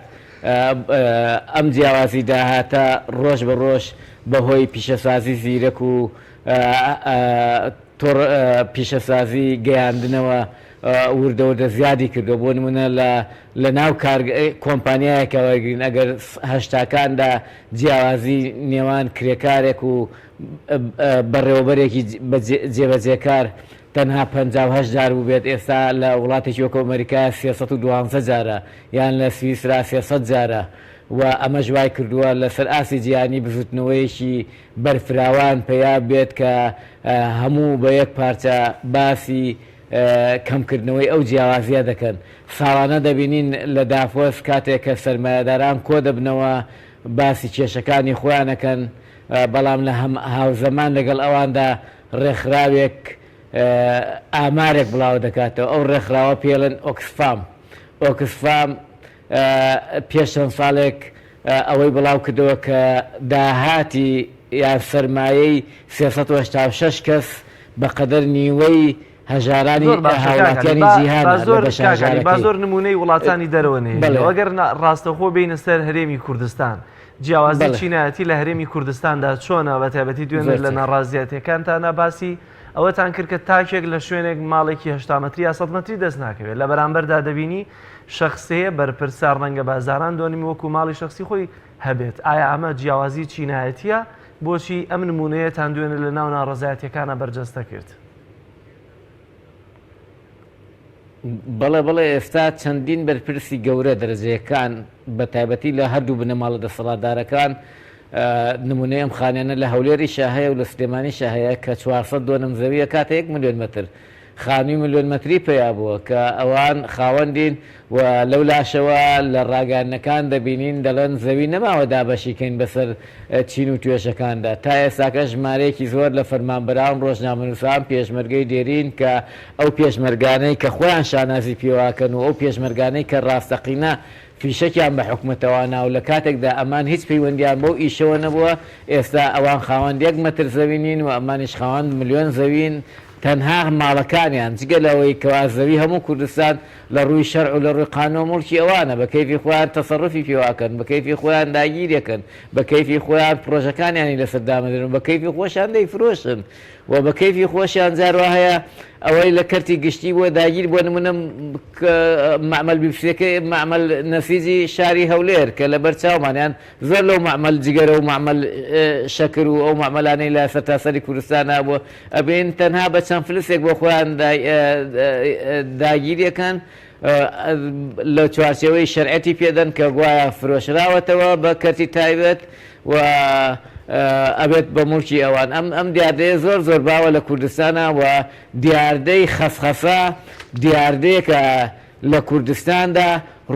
Speaker 14: ئەم جیاوازی داهاتە ڕۆژ بە ڕۆژ بەهۆی پیشەسازی زیرەک و پیشەسازی گەیاندنەوە وردەوردە زیادی کردو. بۆ نمونە لە ناو کۆمپانیایەکە وەرگین ئەگەر هەشتاکاندا جیاوازی نێوان کرێکارێک و بەڕێوەبەرێکی جێبەجێکار تەنها 58 جار بوو بێت، ئێستا لە وڵاتێکی وەکو ئەمریکا 312 جارە یان لە سویسرا 300 جارە و ئەمە ژوای کردووە لەسەر ئاسی جیهانی بژوتنەوەیەکی بەرفراوان پێیا بێت کە هەموو بە یەک پارچە باسی کەمکردنەوەی ئەو جیاوازیە دەکەن. ساڵانە دەبینین لە دافۆس کاتێک کە سەرمایەداران کۆ دەبنەوە باسی کێشەکانی خۆیانەکەن، بەڵام لە هاوزەمان لەگەڵ ئەواندا ڕێکخراوێک ئامارێک بڵاو دەکاتەوە. ئەو ڕێکخراوە پێڵن ئۆکسفام. ئۆکسفام پێش چەند ساڵێک ئەوەی بڵاو کردەوە کە داهاتی یان سەرمایەی 386 کەس بەقەدەر نیوەی هەژارانی هاوڵاتیانی جیهان
Speaker 2: با زۆر نمونەی وڵاتانی دەرەوەنێ. ئەگەر ڕاستەخۆ بینە سەر هەرێمی کوردستان، جیاوازی چینایەتی لە هەرێمی کوردستاندا چۆنە بە تایبەتی دوێنێت لە ناڕازیەتەکانتانە باسی ئەوەتان کرد کە تاکێک لە شوێنێک ماڵێکی 80 مەتری یا 100 مەتری دەست ناکەوێت. لە بەرامبەردا دەبینی شخصەیە بەرپرسار ڕەنگە بازاران دۆنیمی وەکو ماڵی شخصی خۆی هەبێت. ئایا ئەمە جیاوازی چینایەتیە؟ بۆچی ئەم نمونەیەتان دوێنێت لە ناو ناڕزایەتیەکانە بەرجەستە کرد؟
Speaker 14: بەڵێ ئێستا چەندین بەرپرسی گەورە دەرەجەیەکان بە تایبەتی لە هەردوو بنەماڵە دەسەڵاتدارەکان نمونەی ئەم خانیانە لە هەولێری شاهەیە و لە سلێمانی شاهەیە کە 400 دۆنم زەویە کاتە 1 ملیۆن مەتر خانووی ملیۆن مەتری پێیا بووە کە ئەوان خاوەندین و لەو لاشەوە لە ڕاگەانەکان دەبینین دەڵێن زەوی نەماوە دابەشیکەین بەسەر چین و توێشەکاندا تا ئێستاکە ژمارەیەکی زۆر لە فەرمانبەران ڕۆژنامەنووسان پێشمەرگەی دێرین کە ئەو پێشمەرگانەی کە خۆیان شانازی پێواکەن و ئەو پێشمەرگانەی کە ڕاستەقینە فیشەکیان بە حکومەتەوە ناو لە کاتێکدا ئەمان هیچ پەیوەندیان بەو ئیشەوە نەبووە ئێستا ئەوان خاوەند 1 مەتر زەوینین و ئەمانیش خاوەند ملیۆن زەوین تەنها ماڵەکانیان جگە لەوەی کەوا زەوی هەموو کوردستان لە ڕووی شەرع و لە ڕووی قانون مڵکی ئەوانە بە کەیفی خۆیان تەسەڕفی پێواکەن بە کەیفی خۆیان داگیرێکن بە کەیفی خۆیان پرۆژەکانیانی لەسەر دامەدرن بە کەیفی خۆشیان دەیفرۆشن و بە کەیفی خۆشیان جاروا هەیە ئەوەی لە کەرتی گشتی بۆ داگیر بۆ نمونە معمەل بیفسەکە معمەل نەسیجی شاری هەولێر کە لە بەرچاومانیان زۆر لەو معمەل جگەرە و معمەل شەکر و ئەو معمەلانەی لە سەرتاسەری کوردستان بووە ئەبێن تەنها بە چەند فلسێک بۆ خۆیان داگیریەکەن لە چوارچێوەی شەرعەتی پێدەن کە گوایە فرۆشراوەتەوە بە کەرتی تایبەت و ئەبێت بە مڵکی ئەوان ئەم دیاردەیە زۆر باوە لە کوردستانە و دیاردەی خەسخەسە دیاردەیەکە لە کوردستاندا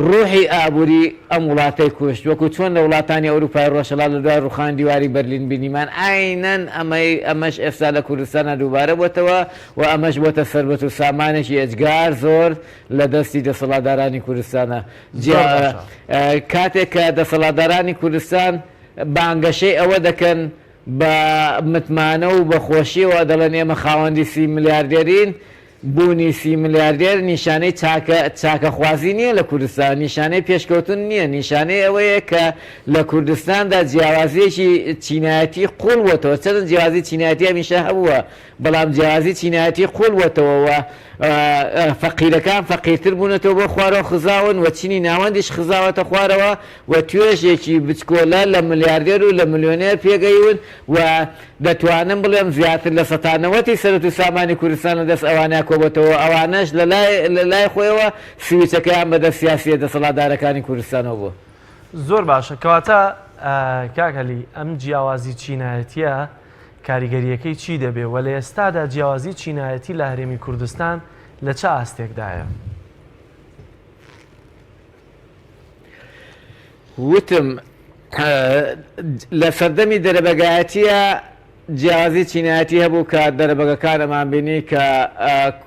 Speaker 14: ڕوحی ئابووری ئەم وڵاتەی کوشت وەکو چۆن لە وڵاتانی ئەوروپای ڕۆژهەڵات لە دوای ڕوخان دیواری بەرلین بینیمان ئاینەن ئەمەش ئێستا لە کوردستانە دووبارە بۆتەوە و ئەمەش بۆتە سەربەت و سامانێکی ئەجگار زۆر لە دەستی دەسەڵاتدارانی کوردستانە کاتێک کە دەسەڵاتدارانی کوردستان بانگەشەی ئەوە دەکەن بە متمانە و بەخۆشیەوە دەڵێن ئێمە خاوەندی 30 میلیاردێرین بوونی 30 میلیاردێر نیشانەی چاکەخوازی نییە لە کوردستان نیشانەی پێشکەوتن نییە نیشانەی ئەوەیە کە لە کوردستاندا جیاوازیەکی چینایەتی قوڵوەتەوە چەند جیاوازی چینایەتی هەمیشە هەبووە بەڵام جیاوازی چینایەتی قوڵوەتەوە فەقیرەکان فەقیرتر بوونەتەوە بۆ خوارەوە خزاون و چینی ناوەندیش خزاوەتە خوارەوە و توێژێکی بچکۆلە لە ملیاردێر و لە ملیۆنێر پێگەیون و دەتوانم بڵێم زیاتر لە سەتانەوەتی سەرەت و سامانی کوردستان لە دەست ئەوانە کۆبەتەوە ئەوانەش لە لای خۆیەوە سویچەکەیان بەدەست سیاسیە دەسەڵاتدارەکانی کوردستانەوە بوو.
Speaker 2: زۆر باشە کەواتە کاکەلی ئەم جیاوازی چینایەتیە کاریگەریەکەی چی دەبێ و لە ئێستادا جیاوازی چینایەتی لە هەرێمی کوردستان لە چه ئاستێکدایە؟
Speaker 14: وتم لە سەردەمی دەرەبەگایەتیە جیاوازی چینایەتی هەبوو کە دەرەبەگەکانەمان بینی کە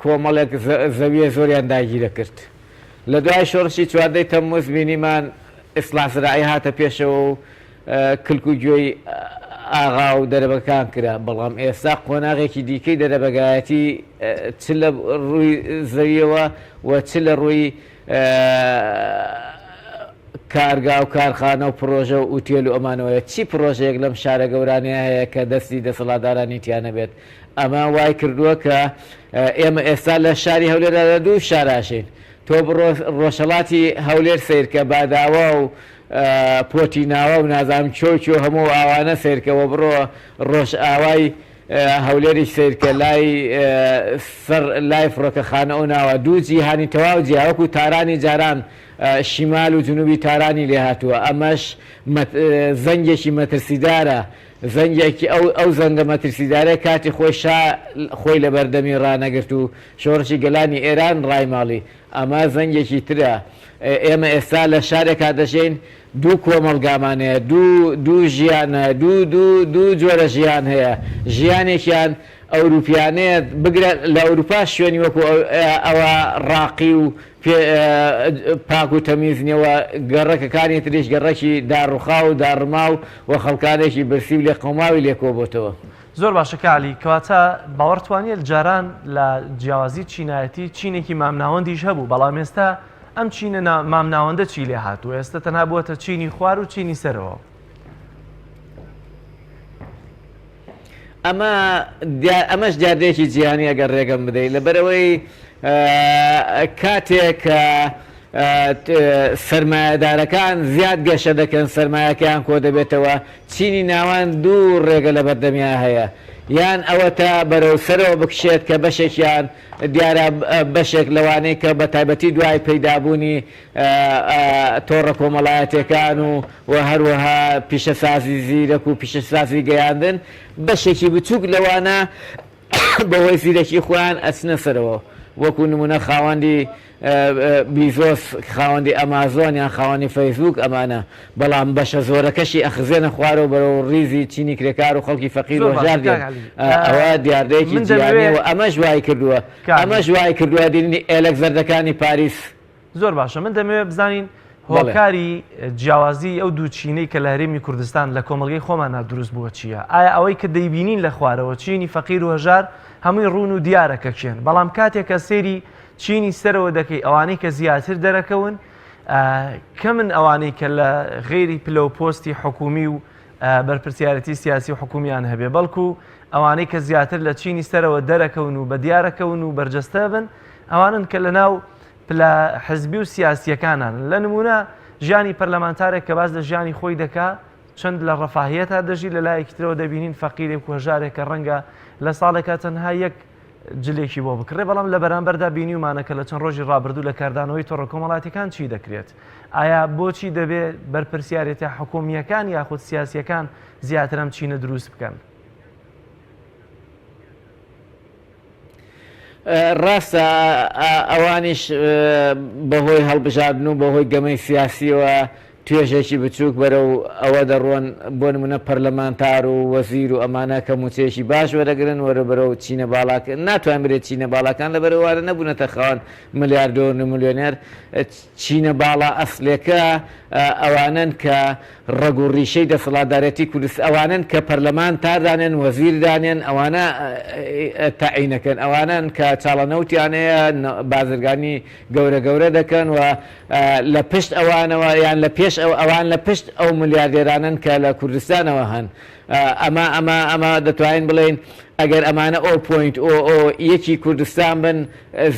Speaker 14: کۆمەڵێک زەویە زۆریان داگیرە کرد لە دوای شۆڕشی 14 تەمموز بینیمان ئیسلاح زراعی هاتە پێشەوە و کلکوگوێی ئاغا و دەرەبەکان کرا بەڵام ئێستا قۆناغێکی دیکەی دەرەبەگایەتی چ لە ڕووی زەویەوە و چ لە ڕووی کارگا و کارخانە و پرۆژە و ئوتێل و ئەمانەوەیە چی پرۆژەیەک لەم شارە گەورانەیە هەیە کە دەستی دەسەڵاتدارانی تیانە بێت ئەمە وای کردووە کە ئێمە ئێستا لە شاری هەولێردا لە دوو شاراشین تۆ ڕۆژهەڵاتی هەولێر سیرکە باداوە و پۆتیناوە و نازام چۆچۆ هەموو ئاوانە سیرکەوە بڕۆ ڕۆژ ئاوای هەولێری سیرکە لای فڕۆکەخانە ئەو ناوە دوو جیهانی تەواو جیاوەکو تارانی جاران شیمال و جنوبی تارانی لێ هاتووە ئەمەش زەنگێکی مەترسیدارە زەنگێکی ئەو زەنگە مەترسیدارە کاتی خۆی لە بەردەمی ڕانەگرت و شۆڕشی گەلانی ئێران ڕایماڵی ئەمە زەنگێکی ترە ئێمە ئێستا لە شارێکا دەژین دوو کۆمەڵگامانەیە دوو ژیانە دوو جۆرە ژیان هەیە ژیانێکیان ئەوروپیانەیە بگرێت لە ئەوروپا شوێنی وەکو ئەوە ڕاقی و پاک و تەمیزنیەوە گەڕەکەکانی تریش گەڕەکی داڕوخا و داڕما و خەڵکانێکی برسی و لێ قەماوی لێکۆبێتەوە.
Speaker 2: زۆر باشە کالی کەواتە باوەڕتوانیت جاران لە جیاوازی چینایەتی چینێکی مامناوەندیش هەبوو بەڵام ئێستا ئەم چینە مامناوەندە چی لێ هاتووە ئێستا تەنها بووەتە چینی خوار و چینی سەرەوە.
Speaker 14: ئەمەش دیاردەیەکی جیهانی ئەگەر ڕێگەم بدەیت لەبەرەوەی کاتێک سەرمایەدارەکان زیاد گەشە دەکەن سەرمایەکەیان کۆ دەبێتەوە چینی ناوان دوو ڕێگە لە بەردەمیان هەیە یان ئەوە تا بەرەو سەرەوە بکشێت کە بەشێکیان دیارە بەشێک لەوانەیە کە بە تایبەتی دوای پەیدابوونی تۆڕە کۆمەڵایەتەکان و هەروەها پیشەسازی زیرەک و پیشەسازی گەیاندن بەشێکی بچووک لەوانە بەهۆی زیرەکی خۆیان ئەچنە سەرەوە وەکو نمونە خاوەندی بیزۆس خاوەندی ئەمازۆن یان خاوەنی فەیسبوک ئەمانە بەڵام بەشە زۆرەکەشی ئەخزێنە خوارەوە بەرەو ڕیزی چینی کرێکار و خەڵکی فەقیر و ژار دێن ئەوە دیاردەیەکی جیهانیەوە ئەمە ژوای کردووە ئەمە ژوای کردووە دینی ئێلەک زەردەکانی پاریس
Speaker 2: زۆر باشە من دەمەوێت بزانین هۆکاری جیاوازی ئەو دوو چینەی کە لە هەرێمی کوردستان لە کۆمەڵگەی خۆمانە دروست بووە چییە؟ ئایا ئەوەی کە دەیبینین لە خوارەوە چینی فەقیر و هەژار هەمووی ڕوون و دیارەکە کێن بەڵام کاتێک کە سێری چینی سەرەوە دەکەی ئەوانەی کە زیاتر دەرەکەون کە من ئەوانەی کە لە غێری پلە و پۆستی حکومی و بەرپرسیارەتی سیاسی و حکومیان هەبێ بەڵکو ئەوانەی کە زیاتر لە چینی سەرەوە دەرەکەون و بە دیارەکەون و بەرجەستە بن ئەوانن کە لە ناو پلە حزبی و سیاسیەکانان لە نمونە ژیانی پەرلەمانتارێک کە باز لە ژیانی خۆی دەکا چەند لە ڕەفاهیەتا دەژی لە لایەکترەوە دەبینین فەقیرێک و هەژارێک کە ڕەنگە لە ساڵێکە تەنها یەک جلێکی بۆ بکڕێ بەڵام لە بەرامبەردا بینیومانەکە لە چەند ڕۆژی ڕابردوو لە کاردانەوەی تۆڕە کۆمەڵاتیەکان چی دەکرێت ئایا بۆچی دەبێت بەرپرسیارەتی حکومیەکان یاخود سیاسیەکان زیاتر ئەم چینە دروست بکەن؟
Speaker 14: ڕاستە ئەوانیش بەهۆی هەڵبژاردن و بەهۆی گەمەی سیاسیەوە توێژێکی بچووک بەرەو ئەوە دەڕۆن بۆ نمونە پەرلەمانتار و وەزیر و ئەمانە کە موچەیەکی باش وەرەگرن وەرە بەرەو چینە باڵاکە ناتوان برێت چینە باڵاکان لە بەرەوارە نەبوونەتە خاوەن ملیاردۆر ملیۆنێر چینە باڵا ئەسلێکە ئەوانن کە ڕەگ و ڕیشەی دەسەڵاتدارەتی کوردستان ئەوانن کە پەرلەمانتاردانێن وەزیردانێن ئەوانە تەعینەکەن ئەوانن کە چاڵەنەوتیانەیە بازرگانی گەورە گەورە دەکەن و لە پشت ئەوانەوە یان لە پێش ئەوان لە پشت ئەو ملیاردێرانن کە لە کوردستانەوە هەن ئەمە دەتوانین بڵێن ئەگەر ئەمانە یەکی کوردستان بن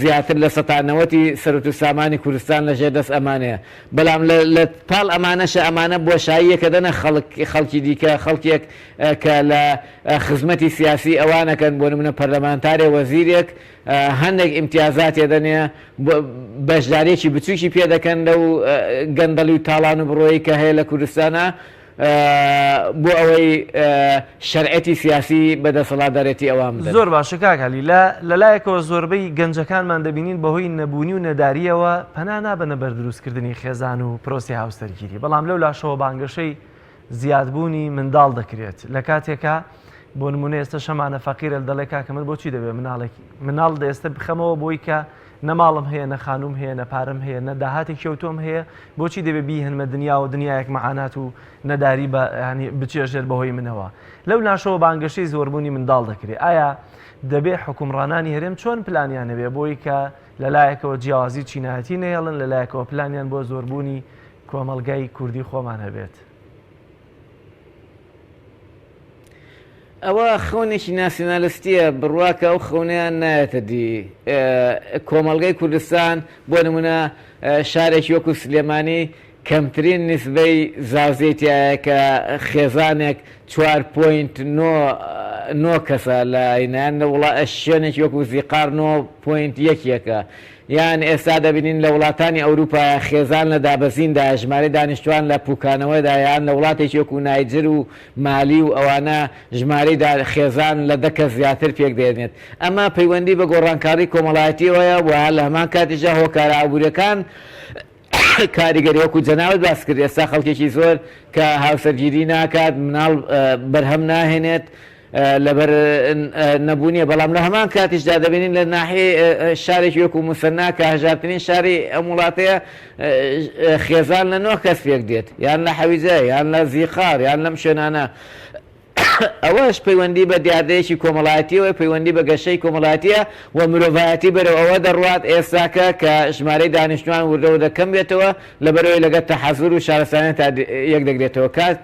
Speaker 14: زیاتر لە سەتانەوەتی سەرۆت و سامانی کوردستان لەژێر دەست ئەمانەیە بەڵام لە پاڵ ئەمانەشە ئەمانە بۆشاییەکە دەنە خەڵکی دیکە خەڵکێک کە لە خزمەتی سیاسی ئەوانەکەن بۆ نمونە پەرلەمانتارێ وەزیرێک هەندێک ئیمتیازاتێ دەنێ بەشدارێکی بچووکی پێ دەکەن لەو گەندەڵی و تاڵان و بڕۆیی کە هەیە لە کوردستانە بۆ ئەوەی شەرعەتی سیاسی بەدەسەڵاتدارەتی ئەوان بدەن.
Speaker 2: زۆر باشە کاکالی لەلایەکەوە زۆربەی گەنجەکانمان دەبینین بەهۆی نەبوونی و نەداریەوە پەنا نابنە بەردروستکردنی خێزان و پرۆسی هاوسەرگیری بەڵام لەو لاشەوە بانگەشەی زیادبوونی منداڵ دەکرێت لە کاتێکە بۆ نمونە ئێستا شەمانە فەقیرە دەڵێ کاکە من بۆچی دەبێت مناڵ ئێستا بخەمەوە بۆی کە نەماڵم هەیە نە خانوم هەیە نە پارەم هەیە نە داهاتی کەوتۆم هەیە بۆچی دەبێت بیهێنمە دنیا و دنیایەک مەعانات و نەداری بچێژێت بەهۆی منەوە لەو ناشەوە بانگەشەی زۆربوونی منداڵ دەکرێت ئایا دەبێت حکومڕانانی هەرێم چۆن پلانیان هەبێ بۆی کە لەلایەکەوە جیاوازی چینایەتی نەهێڵن لەلایەکەوە پلانیان بۆ زۆربوونی کۆمەڵگای کوردی خۆمان هەبێت؟
Speaker 14: ئەوە خەونێکی ناسیۆنالیستیە بڕواکە ئەو خەونەیان نایەتە دی کۆمەڵگەی کوردستان بۆ نمونە شارێکی وەکو سلێمانی کەمترین نسبەی زاوزێتیایە کە خێزانێک 4.9 کەسە لە ئینیان لە شوێنێکی وەکو زیقار 9.1 یان ئێستا دەبینین لە وڵاتانی ئەوروپا خێزان لە دابەزیندا ژمارە دانیشتوان لە پوکانەوەدا یان لە وڵاتێکی وەکو نایجر و مالی و ئەوانە ژمارەی خێزان لە 10 کەس زیاتر پێک دێنێت ئەمە پەیوەندی بە گۆڕانکاری کۆمەڵایەتیەوەیە وە لە هەمان کاتیژە هۆکارە ئابوووریەکان کاریگەری وەکو جەناوت باس کرد ئێستا خەڵکێکی زۆر کە هاوسەرگیری ناکات مناڵ بەرهەم ناهێنێت لەبەر نەبوونیە بەڵام لە هەمان کاتیشدا دەبینین لە ناحیە شارێکی وەکو موسەنا کە هەژارترین شاری ئەم وڵاتەیە خێزان لە 9 کەس پێک دێت یان لە حەویجە یان لە زیقار یان لەم شوێنانە ئەوەش پەیوەندی بە دیاردەیەکی کۆمەڵایەتیەوە پەیوەندی بە گەشەی کۆمەڵایەتیە و مرۆڤایەتی بەرەو ئەوە دەڕوات ئێستاکە کە ژمارەی دانیشتوان وردەوە دەکەم بێتەوە لەبەرەوەی لەگەڵ تەحەزور و شارستانی تا یەک دەگرێتەوە کات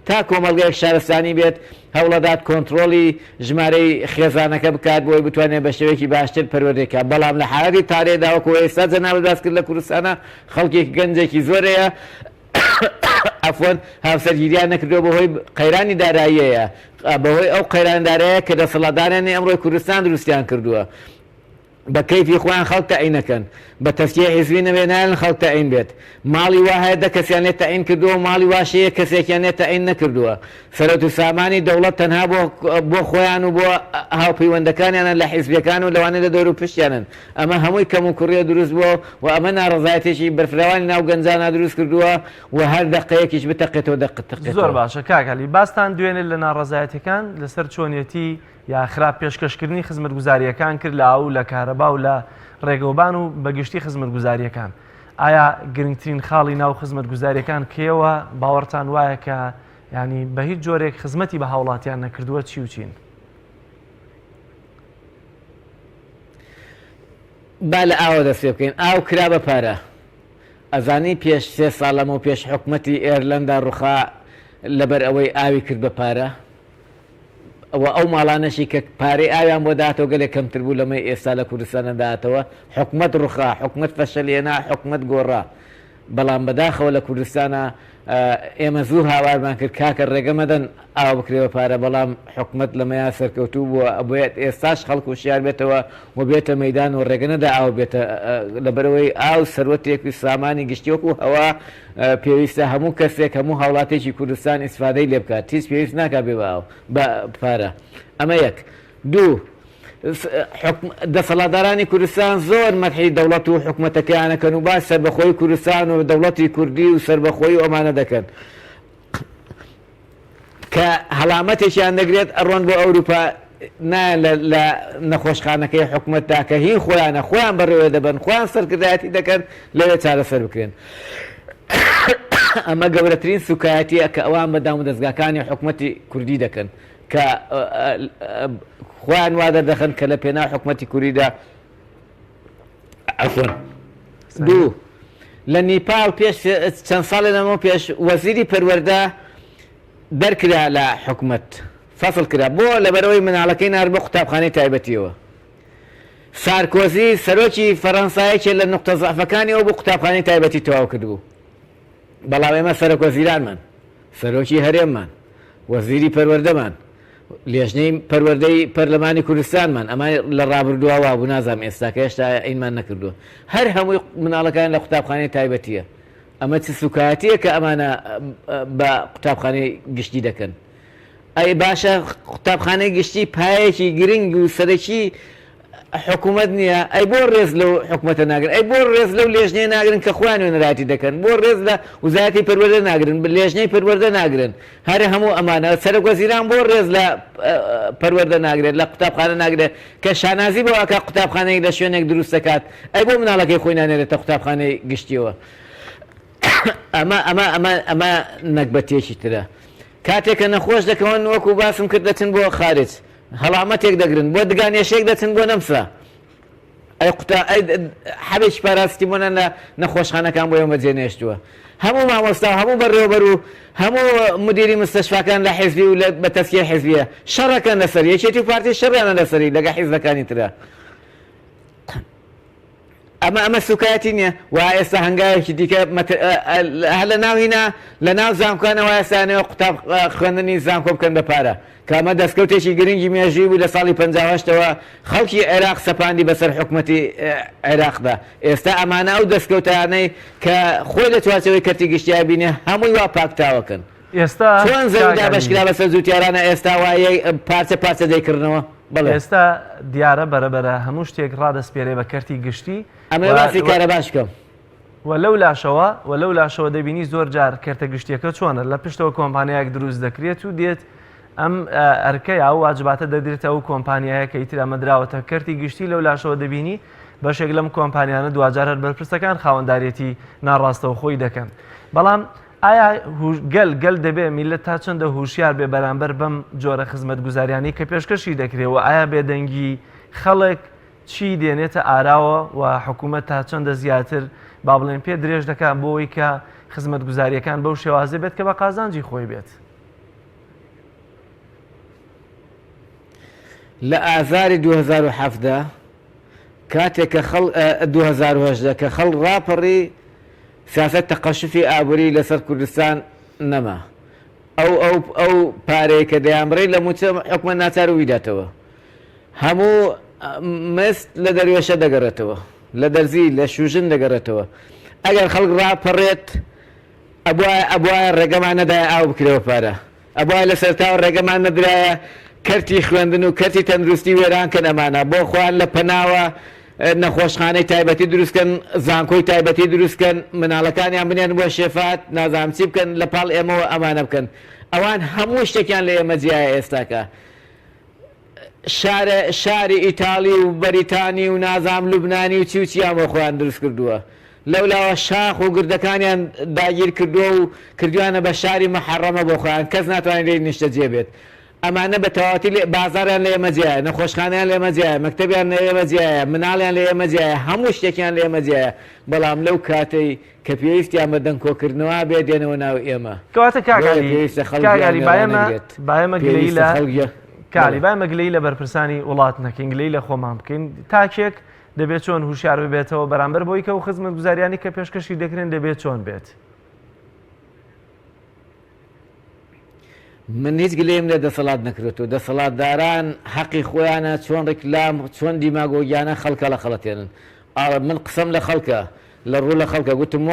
Speaker 14: تا کۆمەڵگەیەک شارستانی بێت هەوڵەدات کۆنتترۆلی ژمارەی خێزانەکە بکات بۆی بتوانێت بە شێوەیەکی باشتر پەروەردەکە بەڵام لە حالەتی تارێداوەکو ئێستا جەنابەت باس کرد لە کوردستانە خەڵکێکی گەنجێکی زۆرەیە ئەفۆن هاوسەرگیریان نەکردەوە بەهۆی قەیرانی داراییەیە بەهۆی ئەو قەیراندارەیە کە دەسەڵاتدارانی ئەمڕۆی کوردستان دروستیان کردووە بە کەیفی خۆیان خەڵک تەعینەکەن بە تەسکیە حیزبی نەبێ نایەن خەڵک تەعین بێت ماڵی وا هەیە دە کەسیان لێ تەعین کردووە ماڵی واشەیە کەسێکیان لێ تەعین نەکردووە سەرۆت و سامانی دەوڵەت تەنها بۆ خۆیان و بۆ هاوپەیوەندەکانیانە لە حیزبیەکان و لەوانەیە لە دەور و پشتیانن ئەمە هەمووی کەم و کوڕیە دروست بووە و ئەمە ناڕەزایەتێکی بەرفراوانی ناو گەنجانە دروست کردووە و هەر دەقەیەکیش بتەقێتەوە دەقێتەوە
Speaker 2: زۆر باشە کاکەلی باستان دوێنێ لە ناڕەزایەتەکان لەسەر چۆنیەتی یا خراپ پێشکەشکردنی خزمەتگوزاریەکان کرد لە ئاو لە کارەبا و لە ڕێگەوبان و بەگشتی خزمەتگوزاریەکان ئایا گرنگترین خاڵی ناو خزمەتگوزاریەکان کێوە باوەڕتان وایە کە ینی بە هیچ جۆرێک خزمەتی بە هاوڵاتیان نەکردووە چی و چین
Speaker 14: با لە ئاوە دەست پێ بکەین ئاو کرا بە پارە ئەزانی پێش 3 ساڵ لەمە و پێش حکومەتی ئێرلەندا ڕوخا لەبەر ئەوەی ئاوی کرد بە پارە ئەو ماڵانەشی کە پارەی ئاویان بۆ داهاتەوە گەلێک کەمتر بوو لەمەی ئێستا لە کوردستانە داهاتەوە حکومەت ڕوخا حکومەت فەشەلێنا حکومەت گۆڕا بەڵام بەداخەوە لە کوردستانە ئێمە زوو هاوارمان کرد کاکە ڕێگەمەدەن ئاو بکرێەوە پارە بەڵام حکومەت لەمەیان سەرکەوتوو بووە ئەبێت ئێستاش خەڵک و شیار بێتەوە و بێتە مەدان و ڕێگەنەدا ئاو بێتە لەبەرەوەی ئاو سەروەتێکی سامانی گشتیوەکو ئەوە پێویستە هەموو کەسێک هەموو هاوڵاتێکی کوردستان ئیسفادەی لێ بکات هیچ پێویست ناکات بێ بە پارە ئەمە یەک دوو دەسەڵاتدارانی کوردستان زۆر مەدحی دەوڵەت و حکومەتەکەیانەکەن و باس سەربەخۆی کوردستان و دەوڵەتی کوردی و سەربەخۆی و ئەمانە دەکەن کە هەڵامەتێکیان دەگرێت ئەڕۆن بۆ ئەوروپا لە نەخۆشخانەکەی حکومەتدا کە هی خۆیانە خۆیان بەڕێوە دەبن خۆیان سەرکردایەتی دەکەن لەوێ چارەسەر بکرێن ئەمە گەورەترین سوکایەتیە کە ئەوان بەدام و دەستگاکانی حکومەتی کوردی دەکەن کە خۆیان وادە دەخەن کە لە پێناو حکومەتی کوردیدا عەفوەن دوو لە نیپال پێش چەند ساڵێ لەمەوە پێش وەزیری پەروەردە دەرکرا لە حکومەت فەسڵ کرا بۆ لەبەرەوەی مناڵەکەی نار بۆ قوتابخانەی تایبەتیەوە سارکۆزی سەرۆکی فەڕەنسایەکی لە نقطە زەعفەکانی ئەو بۆ قوتابخانەی تایبەتی تەواو کردبوو بەڵام ئێمە سەرۆکوەزیرانمان سەرۆکی هەرێممان وەزیری پەروەردەمان لێژنەی پەروەردەی پەرلەمانی کوردستانمان ئەمە لە ڕابردووە وابوو نازانم ئێستا کە هێشتا ئینمان نەکردووە هەر هەمووی مناڵەکان لە قوتابخانەی تایبەتیە ئەمە چ سوکایەتیە کە ئەمانە بە قوتابخانەی گشتی دەکەن ئەی باشە قوتابخانەی گشتی پایەکی گرنگ و سەرەکی حکوومەت نییە ئەی بۆ ڕێز لەو حکوومەتە ناگرن ئەی بۆ ڕێز لەو لێژنەیە ناگرن کە خۆیان وێنەراتی دەکەن بۆ ڕێز لە وزارەتی پەروەردە ناگرن لێژنەی پەروەردە ناگرن هەر هەموو ئەمانە سەرۆکوەزیران بۆ ڕێز لە پەروەردە ناگرێت لە قوتابخانە ناگرێت کە شانازی بۆ ئەکە قوتابخانەیەک لە شوێنێک دروست دەکات ئەی بۆ مناڵەکەی خۆی نانێرێتە قوتابخانەی گشتیەوە ئەمە نەکبەتێکی ترە کاتێککە نەخۆش دەکەون وەکو باسم کرد دەچن بۆ خارج هەڵامەتێک دەگرن بۆ دگانێشێک دەچن بۆ نەمسا حەبێکی پاراستی بۆنە لە نەخۆشخانەکان بۆ ئێمە جێنێشتووە هەموو مامۆستا هەموو بەڕێوەبەر و هەموو مدیری مستەشفاکان لە حیزبی و بە تەسکیە حیزبیە شەڕەکەن لەسەر یەکێتی و پارتی شەڕیانە لەسەری لەگە حیزبەکانی ترە ئەمە سوکایەتی نییە و ئێستا هەنگاوێکی دیکە لە ناوهینا لە ناو زانکۆانەوە ئێستانەوە قوتاب خوێندنی زانکۆ بکەن بە پارە کە ئەمە دەستکەوتێکی گرنگی مێژووی بوو لە ساڵی 58ەوە خەڵکی عێراق سەپاندی بەسەر حکومەتی عێراقدا ئێستا ئەمانە ئەو دەستکەوتانەی کە خۆی لە چوارچەوەی کەرتی گشتیای بینێ هەمووی وا پاکتاوەکەن
Speaker 2: ئێستا
Speaker 14: چۆن زەویدا بەشکرا بەسەر زووتیارانە ئێستا وایە پارچە دەیکردنەوە
Speaker 2: ئێستا دیارە بەرەبەرە هەموو شتێک ڕادەسپێرێ بە کەرتی گشتی
Speaker 14: ئەمە باسی کارە باش بکەم
Speaker 2: و لەو لاشەوە دەبینی زۆر جار کەرتە گشتیەکە چۆنە لە پشتەوە کۆمپانیایەک دروست دەکرێت و دێت ئەم ئەرکەی ئەو واجباتە دەدرێتە ئەو کۆمپانیایە کە ئیتر ئەمە دراوەتە کەرتی گشتی لەو لاشەوە دەبینی بەشێک لەم کۆمپانیانە دوجار هەر بەرپرسەکان خاوەنددارێتی ناڕاستەوە خۆی دەکەن بەڵام ئایا گەل دەبێ میلەت تا چەندە هوشیار بێ بەرامبەر بەم جۆرە خزمەتگوزاریانی کە پێشکەشی دەکرێت و ئایا بێدەنگی خەڵک چی دێنێتە ئاراوە و حکوومەت تا چەندە زیاتر با بڵێن پێ درێژ دەکات بۆەوەی کە خزمەتگوزاریەکان بەو شێوازە بێت کە بە قازانجی خۆی بێت
Speaker 14: لە ئازاری 2007 کاتێک کە 2010 کە خەڵ ڕاپەڕی سیاست تەقەشفی ئابووری لەسەر کوردستان نەما ئەو پارەیە کە دەیانبڕی لە موچە حکومەت ناچار و ویداتەوە هەموو مست لە دەروێشە دەگەڕێتەوە لە دەرزی لە شوژن دەگەڕێتەوە ئەگەر خەڵک ڕاپەڕێت ئەبواە ڕێگەمان نەدایە ئاو بکرێەوە پارە ئەبواە لە سەرتاوە ڕێگەمان نەدرایە کەرتی خوێندن و کەرتی تەندروستی وێران کە ئەمانە بۆ خوان لە پەناوە نەخۆشخانەی تایبەتی دروستکەن زانکۆی تایبەتی دروستکەن مناڵەکانیان بنێن بۆ شێفات نازانم چی بکەن لە پاڵ ئێمەوە ئەمانە بکەن ئەوان هەموو شتێکیان لە ئێمە جیایە ئێستاکە شاری ئیتاڵی و بەریتانی و نازام لوبنانی و چیوچیان بۆ خۆیان دروست کردووە لەولاوە شاخ و گردەکانیان داگیر کردووە و کردوانە بە شاری مەحەڕەمە بۆ خۆیان کەس ناتوانێت لێی نیشتە جێبێت ئەمانە بە تەواتی بازاریان لە ئێمە جیایە نەخۆشخانیان لە ئێمە جیایە مەکتەبیان لە ئێمە جیایە مناڵیان لە ئێمە جیایە هەموو شتێکیان لە ئێمە جیایە بەڵام لەو کاتەی کە پێویستیان بە دەنگکۆکردنەوە بێ دێنەوە ناو ئێمە
Speaker 2: کەواتە کاگالی باەمە گلەی لە کالی باەمە گلەی لە بەرپرسانی وڵات نەکەین گلەی لە خۆمان بکەین تاکێک دەبێت چۆن هوشیار ببێتەوە بەرامبەر بۆی کە و خزمەت گوزاریانی کە پێشکەشی دەکرێن دەبێت چۆن بێت
Speaker 14: من هیچ گلەیم لە دەسەڵات نەکرێتەوە دەسەڵاتداران حەقی خۆیانە چۆن ڕێکلام چۆن دیماگۆگیانە خەڵکە لە خەڵەتێنن من قسەم لە خەڵکە لە ڕوو لە خەڵکە گوتم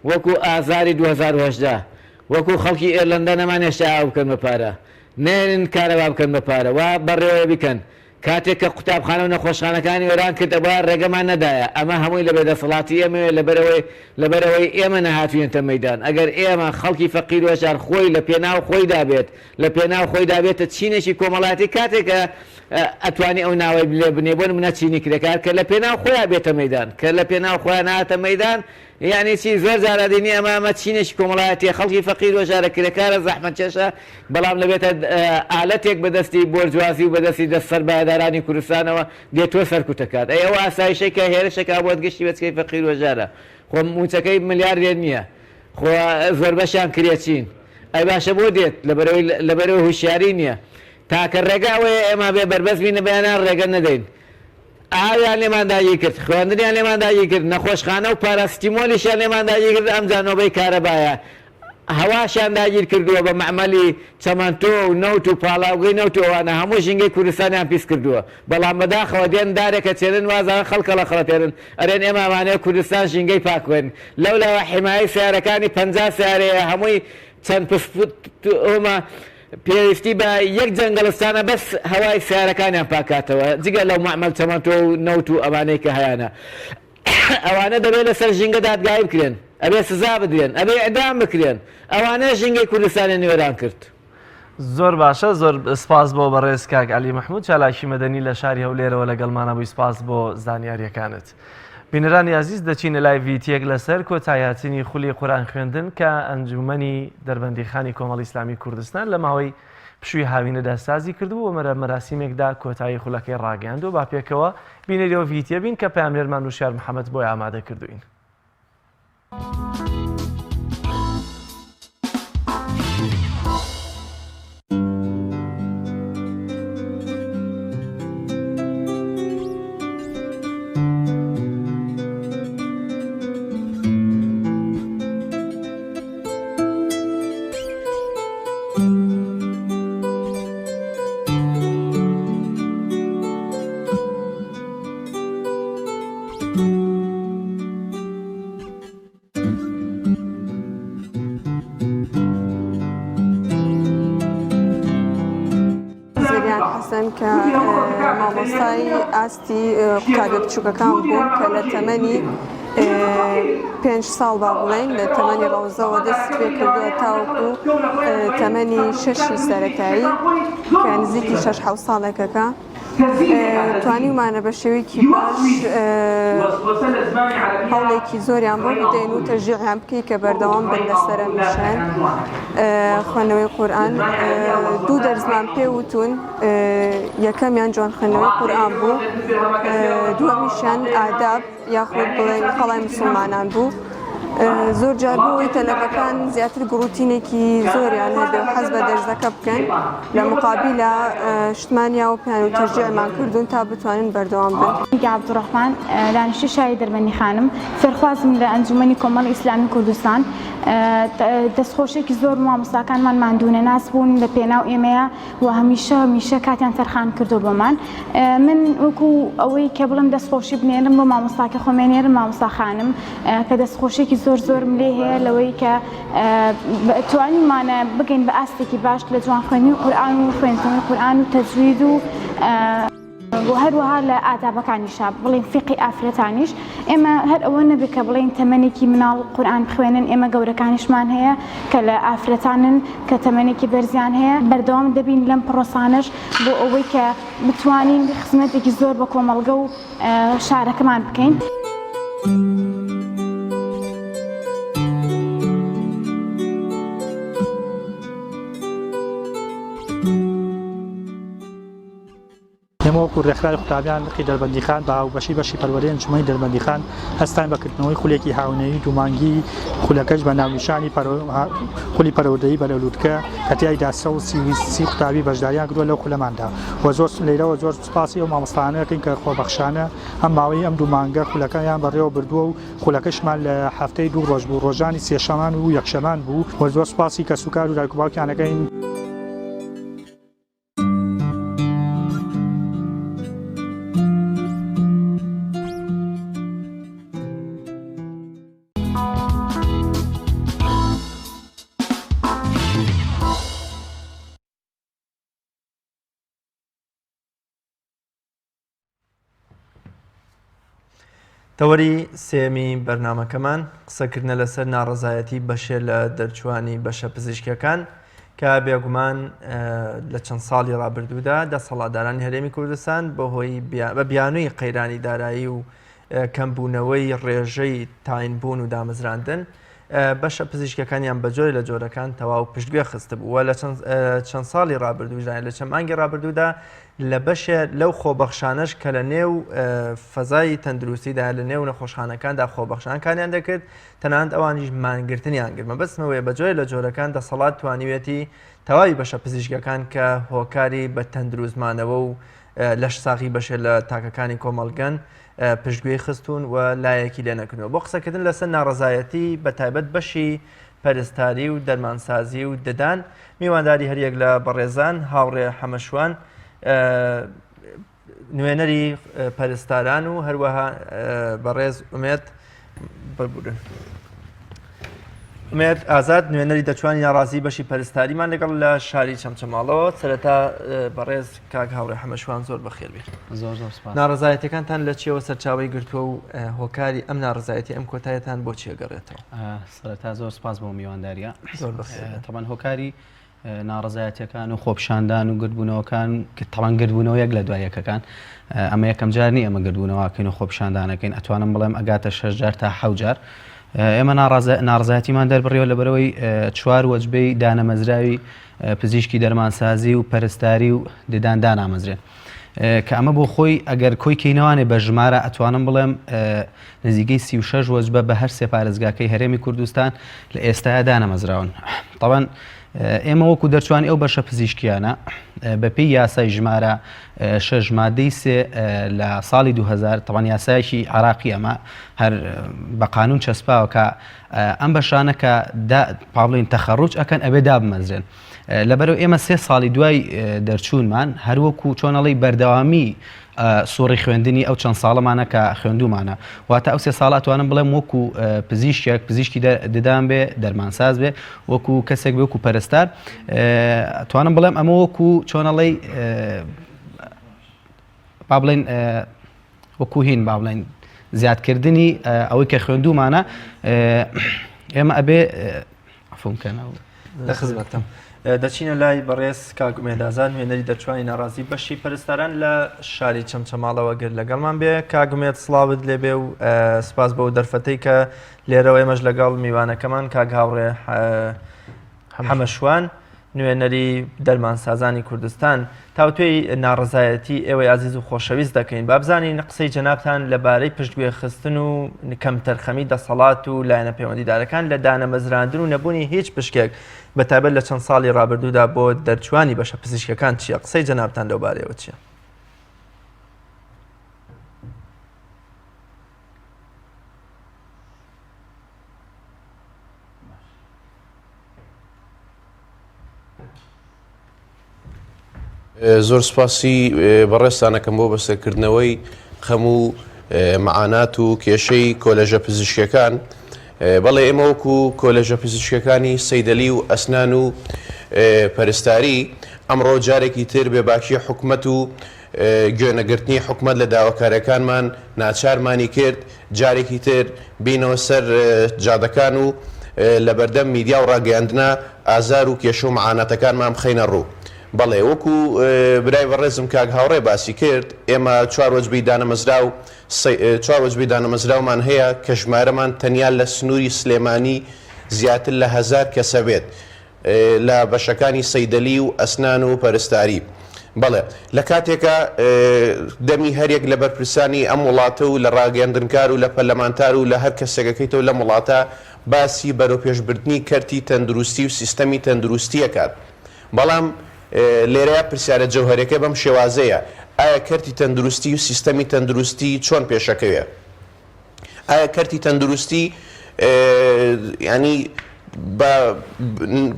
Speaker 14: وەکو ئازاری 2010 وەکو خەڵکی ئێرلەندە نەمان هێشتا ئاو بکەن بە پارە نێرن کارەوا بکەن بە پارە وا بەڕێوە بکەن کاتێک کە قوتابخانە و نەخۆشخانەکانی وێران کرد ئەوە ڕێگەمان نەدایە ئەمە هەمووی لە بێدەسەڵاتی ئێمە لەبەرەوەی ئێمە نەهاتوویەتە مەیدان ئەگەر ئێمە خەڵکی فەقیر وەژار خۆی لە پێناو خۆی دابێت لە پێناو خۆی دابێتە چینێکی کۆمەڵاتی کاتێکە ئەتوانی ئەو ناوەی لێ بنێ بۆ نمونە چینی کرێکار کە لە پێناو خۆیان بێتە مەیدان کە لە پێناو خۆیان نهاتە مەیدان یعنی چی زۆر جارە دێنی ئەمە چینێکی کۆمەڵایەتی خەڵکی فەقیر وەژارە کرێکارە زەحمەتکێشە بەڵام لەبێتە ئالەتێک بەدەستی بۆرجوازی و بەدەستی دەست سەربایەدارانی کوردستانەوە دێتوە سەرکوتەکات ئەوە ئاسایشێکە هێرشێکا بۆت گشتی بەچکەی فەقیر وەژارە خۆ موچەکەی ملیاردێن نییە خۆ زۆر بەشیان کرێ چین ئەی باشە بۆ دێت لەبەرەوەی هوشیاری نییە تاکە ڕێگاوەیە ئێمە بێ بەربەست بینە بەیانان ڕێگە نەدەین ئاویان لێمانداگی کرد خوێندنیان لێمانداگی کرد نەخۆشخانە و پاراستیمۆلیشیان لێمانداگی کرد ئەم جانۆبەی کارەبایە هەواشیان داگیر کردووە بە مەعمەلی چەمەنتۆ و نەوت و پاڵاوگەی نەوتەوەوانە هەموو ژینگەی کوردستانیان پیس کردووە بەڵام بەداخەوە دێن دارێکە چێنن وازانە خەڵکە لە خەڵەتێنن ئەرێن ئێمە ئەمانەیە کوردستان ژینگەی پاکوێن لەولاوە حیمایی سیارەکانی 50 سیارەیە هەمووی چەند ئەومە پێویستی بە یەک جەنگەڵستانە بەس هەوای سیارەکانیان پاکاتەوە جگە لەو مەعمەل چەمەنتۆ و نەوت و ئەوانەی کە هەیەە ئەوانە دەبێت لەسەر ژینگە دادگایی بکرێن ئەبێ سزا بدرێن ئەبێ ئەدام بکرێن ئەوانە ژینگەی کوردستانی نوێران کرد
Speaker 2: زۆر باشە زۆر سپاس بۆ بەڕێز کاک عەلی مەحموود چالاکی مەدەنی لە شاری هەولێرەوە لەگەڵمانە بووی سپاس بۆ زانیاریەکانت بینەرانی عزیز دەچینە لای ڤیدیۆیەک لەسەر کۆتاییاتنی خولی قورئان خوێندن کە ئەنجومەنی دەربەندیخانی کۆمەڵی ئیسلامی کوردستان لە ماوەی پشووی هاوینەدا سازی کردو و مەراسیمێکدا کۆتایی خولەکەی ڕاگەیاند و با پێکەوە بینەرەوە ڤیدیۆ بین کە پەیامێرمان وشار محەممەد بۆی ئامادە کردوین.
Speaker 15: کە مامۆستای ئاستی قوتابی بچووکەکان بووم کە لە تەمەنی 5 ساڵ با بڵێن لە تەمەنی ڕەوزەوە دەست پێ کردووە تاوەکو تەمەنی 6 سەرەتایی کە نزیکی 6 ساڵێکەکە توانیمانە بە شێوەیەکی باش هەوڵێکی زۆریان بۆ بدەین و تەشجیعیان بکەی کە بەردەوام بن لەسەرە میشان خوێندنەوەی قورئان دوو دەرزمان پێوتون یەکەمیان جوان خوێندنەوەی قورئان بوو دووەمیشیان ئاداب یاخود بڵێن خەڵای موسڵمانان بوو زۆر جار بۆەوەی تەلەڤەکان زیاتر گروتینێکی زۆریان هەبێ و حەز بە دەرزەکە بکەن لە مقابلە شتمانیا و پیان و تەرجیعمان کردوون تا بتوانن بەردەوام بن.
Speaker 13: عەبدوڕەحمان دانیشتووی شاری دەربەندی خانم فێرخوازم لە ئەنجومەنی کۆمەڵی ئیسلامی کوردستان دەستخۆشێکی زۆر مامۆستاکانمان ماندوونە ناس بوون لە پێناو ئێمەیە و هەمیشە کاتیان تەرخان کردو بۆمان. من وەکو ئەوەی کە بڵم دەستخۆشی بنێرم بۆ مامۆستاکە خۆمێنێرم مامۆستا خانم کە دەستخۆشێکی زۆر لێ هەیە لەوەی کە توانیمانە بگەین بە ئاستێکی باش لە جوان خوێنی قورئان و خوێندنەوەی قورئان و تەجوید و هەروەها لە ئادابەکانیشا بڵین فقی ئافرەتانیش ئێمە هەر ئەوە نەبێت کە بڵین تەمەنێکی مناڵ قورئان بخوێنن ئێمە گەورەکانیشمان هەیە کە لە ئافرەتانن کە تەمەنێکی بەرزیان هەیە بەردەوام دەبین لەم پرۆسانش بۆ ئەوەی کە بتوانین خزمەتێکی زۆر بە کۆمەڵگە و شارەکەمان بکەین.
Speaker 16: ئێمە وەکو ڕێکخراوی قوتابیان لقی دەربەندیخان بە هاوبەشی بەشی پەروەردەی ئەنجومەنی دەربەندیخان هەستان بەکردنەوەی خولێکی هاونەوی دوومانگی خولەکەش بە ناونیشانی خولی پەروەردەیی بەرەولوودکە کە تیایدا 130 قوتابی بەشداریان کردووە لەو خولەماندا و زۆر لەیرەوە زۆر سوپاسی ئەو مامۆستایانەکەین کە خۆبەخشانە ئەم ماوەی ئەم دوومانگە خولەکەیان بەڕێوە بردووە و خولەکەشمان لە هەفتەی 2 ڕۆژ بوو ڕۆژانی سێشەمان و یەکشەمان بوو و زۆر سوپاسی کە سوکار و دایک و باوکیانەکەین.
Speaker 1: تەوەری سێمی بەرنامەکەمان قسەکردنە لەسەر ناڕەزایەتی بەشێ لە دەرچوانی بەشە پزیشکەکان کە بێگومان لە چەند ساڵی ڕابردوودا دەسەڵاتدارانی هەرێمی کوردستان بەهۆی بە بیانووی قەیرانی دارایی و کەمبوونەوەی ڕێژەی تاینبوون و دامەزراندن بەشە پزیشکەکانیان بە جۆرە لە جۆرەکان تەواو پشتگوێ خستە بوو و لە چەند ساڵی ڕابردوودا لە چەند مانگی ڕابردوودا لە بەشێ لەو خۆبەخشانەش کە لە نێو فەزای تەندروستیدا لە نێو نەخۆشخانەکاندا خۆبەخشانەکانیان دەکرد تەنانەت ئەوانیش مانگرتنیان کرد مەبەستمەوەی بە جۆرە لە جۆرەکان دەسەڵات توانیوێتی تەواوی بەشە پزیشکەکان کە هۆکاری بە تەندروستمانەوە و لەش ساغی بەشێ لە تاکەکانی کۆمەڵگەن پشتگوێی خستون و لایەکی لێ نەکردنەوە بۆ قسەکردن لەسەر ناڕەزایەتی بە تایبەت بەشی پەرستاری و دەرمانسازی و ددان میوانداری هەریەک لە بەڕێزان هاوڕێ حەمەشوان نوێنەری پەرستاران و هەروەها بەڕێز ئومێد ببورن ئومێد ئازاد نوێنەری دەچوانی ناڕازی بەشی پەرستاریمان لەگەڵ لە شاری چەمچەماڵەوە سەرەتا بەڕێز کاک هاوڕێ حەمەشوان زۆر بەخێر بێت. ناڕەزایەتەکانتان لە چیەوە سەرچاوی گرتووە و هۆکاری ئەم ناڕەزایەتی ئەم کۆتایەتان بۆ چێگەڕێتەوە؟
Speaker 17: سەرەتا زۆر سپاس بۆ میوانداریە تەمان هۆکاری ناڕەزایەتیەکان و خۆپشاندان و گردبوونەوەکان کە تەوان گردبوونەوە یەک لە دوای یەکەکان ئەمە یەکەم جار نیە ئەمە گردبوونەوەکەین و خۆپشاندانەکەین ئەتوانم بڵێم ئەگاتە 6 جار تا 7 جار ئێمە ناڕەزایەتیمان دەربڕیەوە لەبەرەوەی 4 وەجبەی دانەمەزراوی پزیشکی دەرمانسازی و پەرستاری و ددان دانامەزرێن کە ئەمە بۆ خۆی ئەگەر کۆی کەینەوانێ بە ژمارە ئەتوانم بڵێم نزیکەی 36 وەجبە بە هەر سێ پارێزگاکەی هەرێمی کوردستان لە ئێستایا دانەمەزراون. طبعاً ئێمە وەکو دەرچوانی ئەو بەشە پزیشکیانە بەپێی یاسای ژمارە 6 مادەی 3 لە ساڵی 2000 طبعاً یاسایەکی عراقی ئەمە هەر بە قانون چەسپاوە کە ئەم بەشانە کە پاڵین تەخەڕوج ئەکەن ئەبێ دابمەزرێن لەبەرەوە ئێمە 3 ساڵی دوای دەرچوونمان هەروەکو چۆنەڵی بەردەوامی سوڕی خوێندنی ئەو چەند ساڵەمانە کە خوێندومانە واتە ئەو 3 ساڵ ئەتوانم بڵێم وەکو پزیشکێک پزیشکی ددان بێ دەرمانساز بێ وەکو کەسێک بێ وەکو پەرستار ئەتوانم بڵێم ئەمە وەکو چۆنەڵی با بڵێن وەکو هین با بڵێن زیادکردنی ئەوەی کە خوێندومانە ئێمە ئەبێ عفومکەنەوە
Speaker 1: لە خزمەتم. دەچینە لای بەڕێز کاک ئومێدازاد نوێنەری دەرچوانی ناڕازی بەشی پەرستاران لە شاری چەمچەماڵەوە گرت لەگەڵمان بێ. کاک ئومێد سڵاوت لێبێ و سپاس بۆ دەرفەتەی کە لێرەوە ئێمەش لەگەڵ میوانەکەمان کاک هاوڕێ حەمەشوان نوێنەری دەرمانسازانی کوردستان تاوتوێی ناڕزایەتی ئێوەی عزیز و خۆشەویست دەکەین با بزانین قسەی جەنابتان لەبارەی پشتگوێ خستن و کەمتەرخەمی دەسەڵات و لایەنە پەیوەندیدارەکان لە دانەمەزراندن و نەبوونی هیچ پشکێک بەتایبەت لە چەند ساڵی ڕابردوودا بۆ دەرچوانی بەشە پزیشکەکان چییە؟ قسەی جەنابتان لەو بارەیەوە چییە؟
Speaker 18: زۆر سپاسی بەڕێستانەکەم بۆ بەسەرکردنەوەی هەموو معانات و کێشەی کۆلێژە پزیشکەکان بەڵێ ئێمە وەکو کۆلێژە پزیشکەکانی سەیدەلی و ئەسنان و پەرستاری ئەمڕۆ جارێکی تر بێباکی حکومەت و گوێنەگرتنی حکومەت لە داواکاریەکانمان ناچارمانی کرد جارێکی تر بینەوە سەر جادەکان و لە بەردەم میدیا و ڕاگەیاندنا ئازار و کێشە و معاناتەکانمان بخەینە ڕوو. بەڵێ وەکو برای بەڕێزم کاک هاوڕێ باسی کرد ئێمە 4 وەجبەی دانەمەزراومان هەیە کە ژمارەمان تەنیا لە سنووری سلێمانی زیاتر لە 1000 کەسە بێت لە بەشەکانی سەیدەلی و ئەسنان و پەرستاری. بەڵێ لە کاتێکە دەمی هەرێک لە بەرپرسانی ئەم وڵاتە و لە ڕاگەاندنکار و لە پەرلەمانتار و لە هەر کەسێکەکەیتەوە لە وڵاتە باسی بەرەوپێشبردننی کەرتی تەندروستی و سیستەمی تەندروستیەکات. بەڵام لێرەیە پرسیارە جەوهەرەکە بەم شێوازەیە ئایا کەرتی تەندروستی و سیستەمی تەندروستی چۆن پێشەکەوێ؟ ئایا کەرتی تەندروستی ینی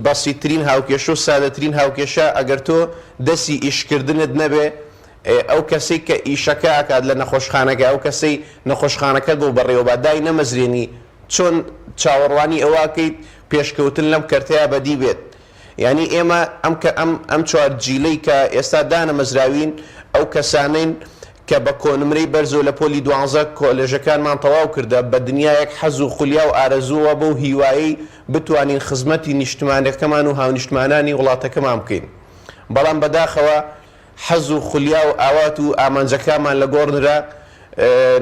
Speaker 18: بەسیترین هاوکێشە و سادەترین هاوکێشە ئەگەر تۆ دەستی ئیشکردنت نەبێ ئەو کەسەی کە ئیشەکە ئاکات لە نەخۆشخانەکە ئەو کەسەی نەخۆشخانەکەت بۆ بەڕێوەبادای نەمەزرێنی چۆن چاوەڕوانی ئەوواکەیت پێشکەوتن لەم کەرتەیە بەدی بێت. یعنی ئێمە ئەم چوار جیلەی کە ئێستا دانەمەزراوین ئەو کەسانین کە بە کۆنمرەی بەرزۆ لە پۆلی 12 کۆلێژەکانمان تەواو کردە بە دنیایەک حەز و خولیا و ئارەزووە بەو هیوایی بتوانین خزمەتی نیشتمانەکەمان و هاونیشتمانانی وڵاتەکەمان بکەین. بەڵام بەداخەوە حەز و خولیا و ئاوات و ئامانجەکانمان لە گۆڕنرا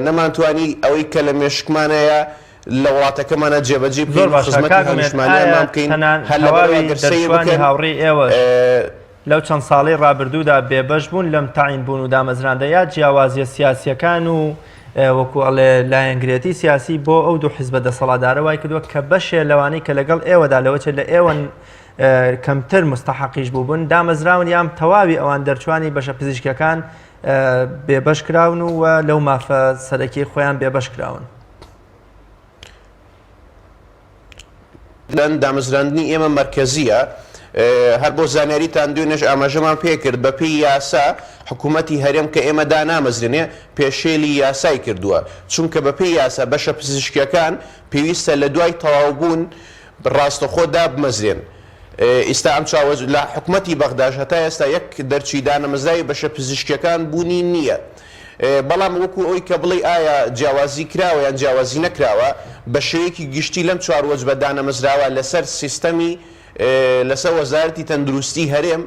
Speaker 18: نەمانتوانی ئەوەی کە لە مێشکمانەیە لە وڵاتەکەمانە جێبەجێ بکەین خزمەتی هاونیشتمانیانمان بکەین هەر لەبەرەوەی
Speaker 1: هاوڕێی ئێوە لەو چەند ساڵی ڕابردوودا بێبەش بوون لەم تاین بوون و دامەزراندەیە جیاوازیە سیاسیەکان و وەکو ئەڵێ لایەنگرێتی سیاسی بۆ ئەو دوو حیزبە دەسەڵاتدارە وای کردووە کە بەشێ لەوانەی کە لەگەڵ ئێوەدا لەوەچێ لە ئێوە کەمتر مستەحەقیش بووبوون دامەزراون یام تەواوی ئەوان دەرچوانی بەشە پزیشکەکان بێبەش کراون و لەو مافە سەرەکی خۆیان بێبەش کراون.
Speaker 18: دامەزراندنی ئێمە مەرکەزیە هەر بۆ زانیاریتان دوێنێش ئاماژەمان پێ کرد بە پێی یاسا حکوومەتی هەرێم کە ئێمە دانامەزرێنێ پێشێلی یاسای کردووە چونکە بە پێی یاسا بەشە پزیشکەکان پێویستە لە دوای تەواوبوون ڕاستەخۆدا بمەزرێن. ئێستا ئەم چاوە لە حکوومەتی بەغداش هەتا ئێستا یەک دەرچی دانەمەزای بەشە پزیشکەکان بوونی نییە. بەڵام وەکو ئەوی کە بڵێ ئایا جیاوازی کراوە یان جیاوازی نەکراوە بە شێوەیەکی گشتی لەم 4 وەجبە دانەمەزراوە لەسەر سیستەمی لەسەر وەزارەتی تەندروستی هەرێم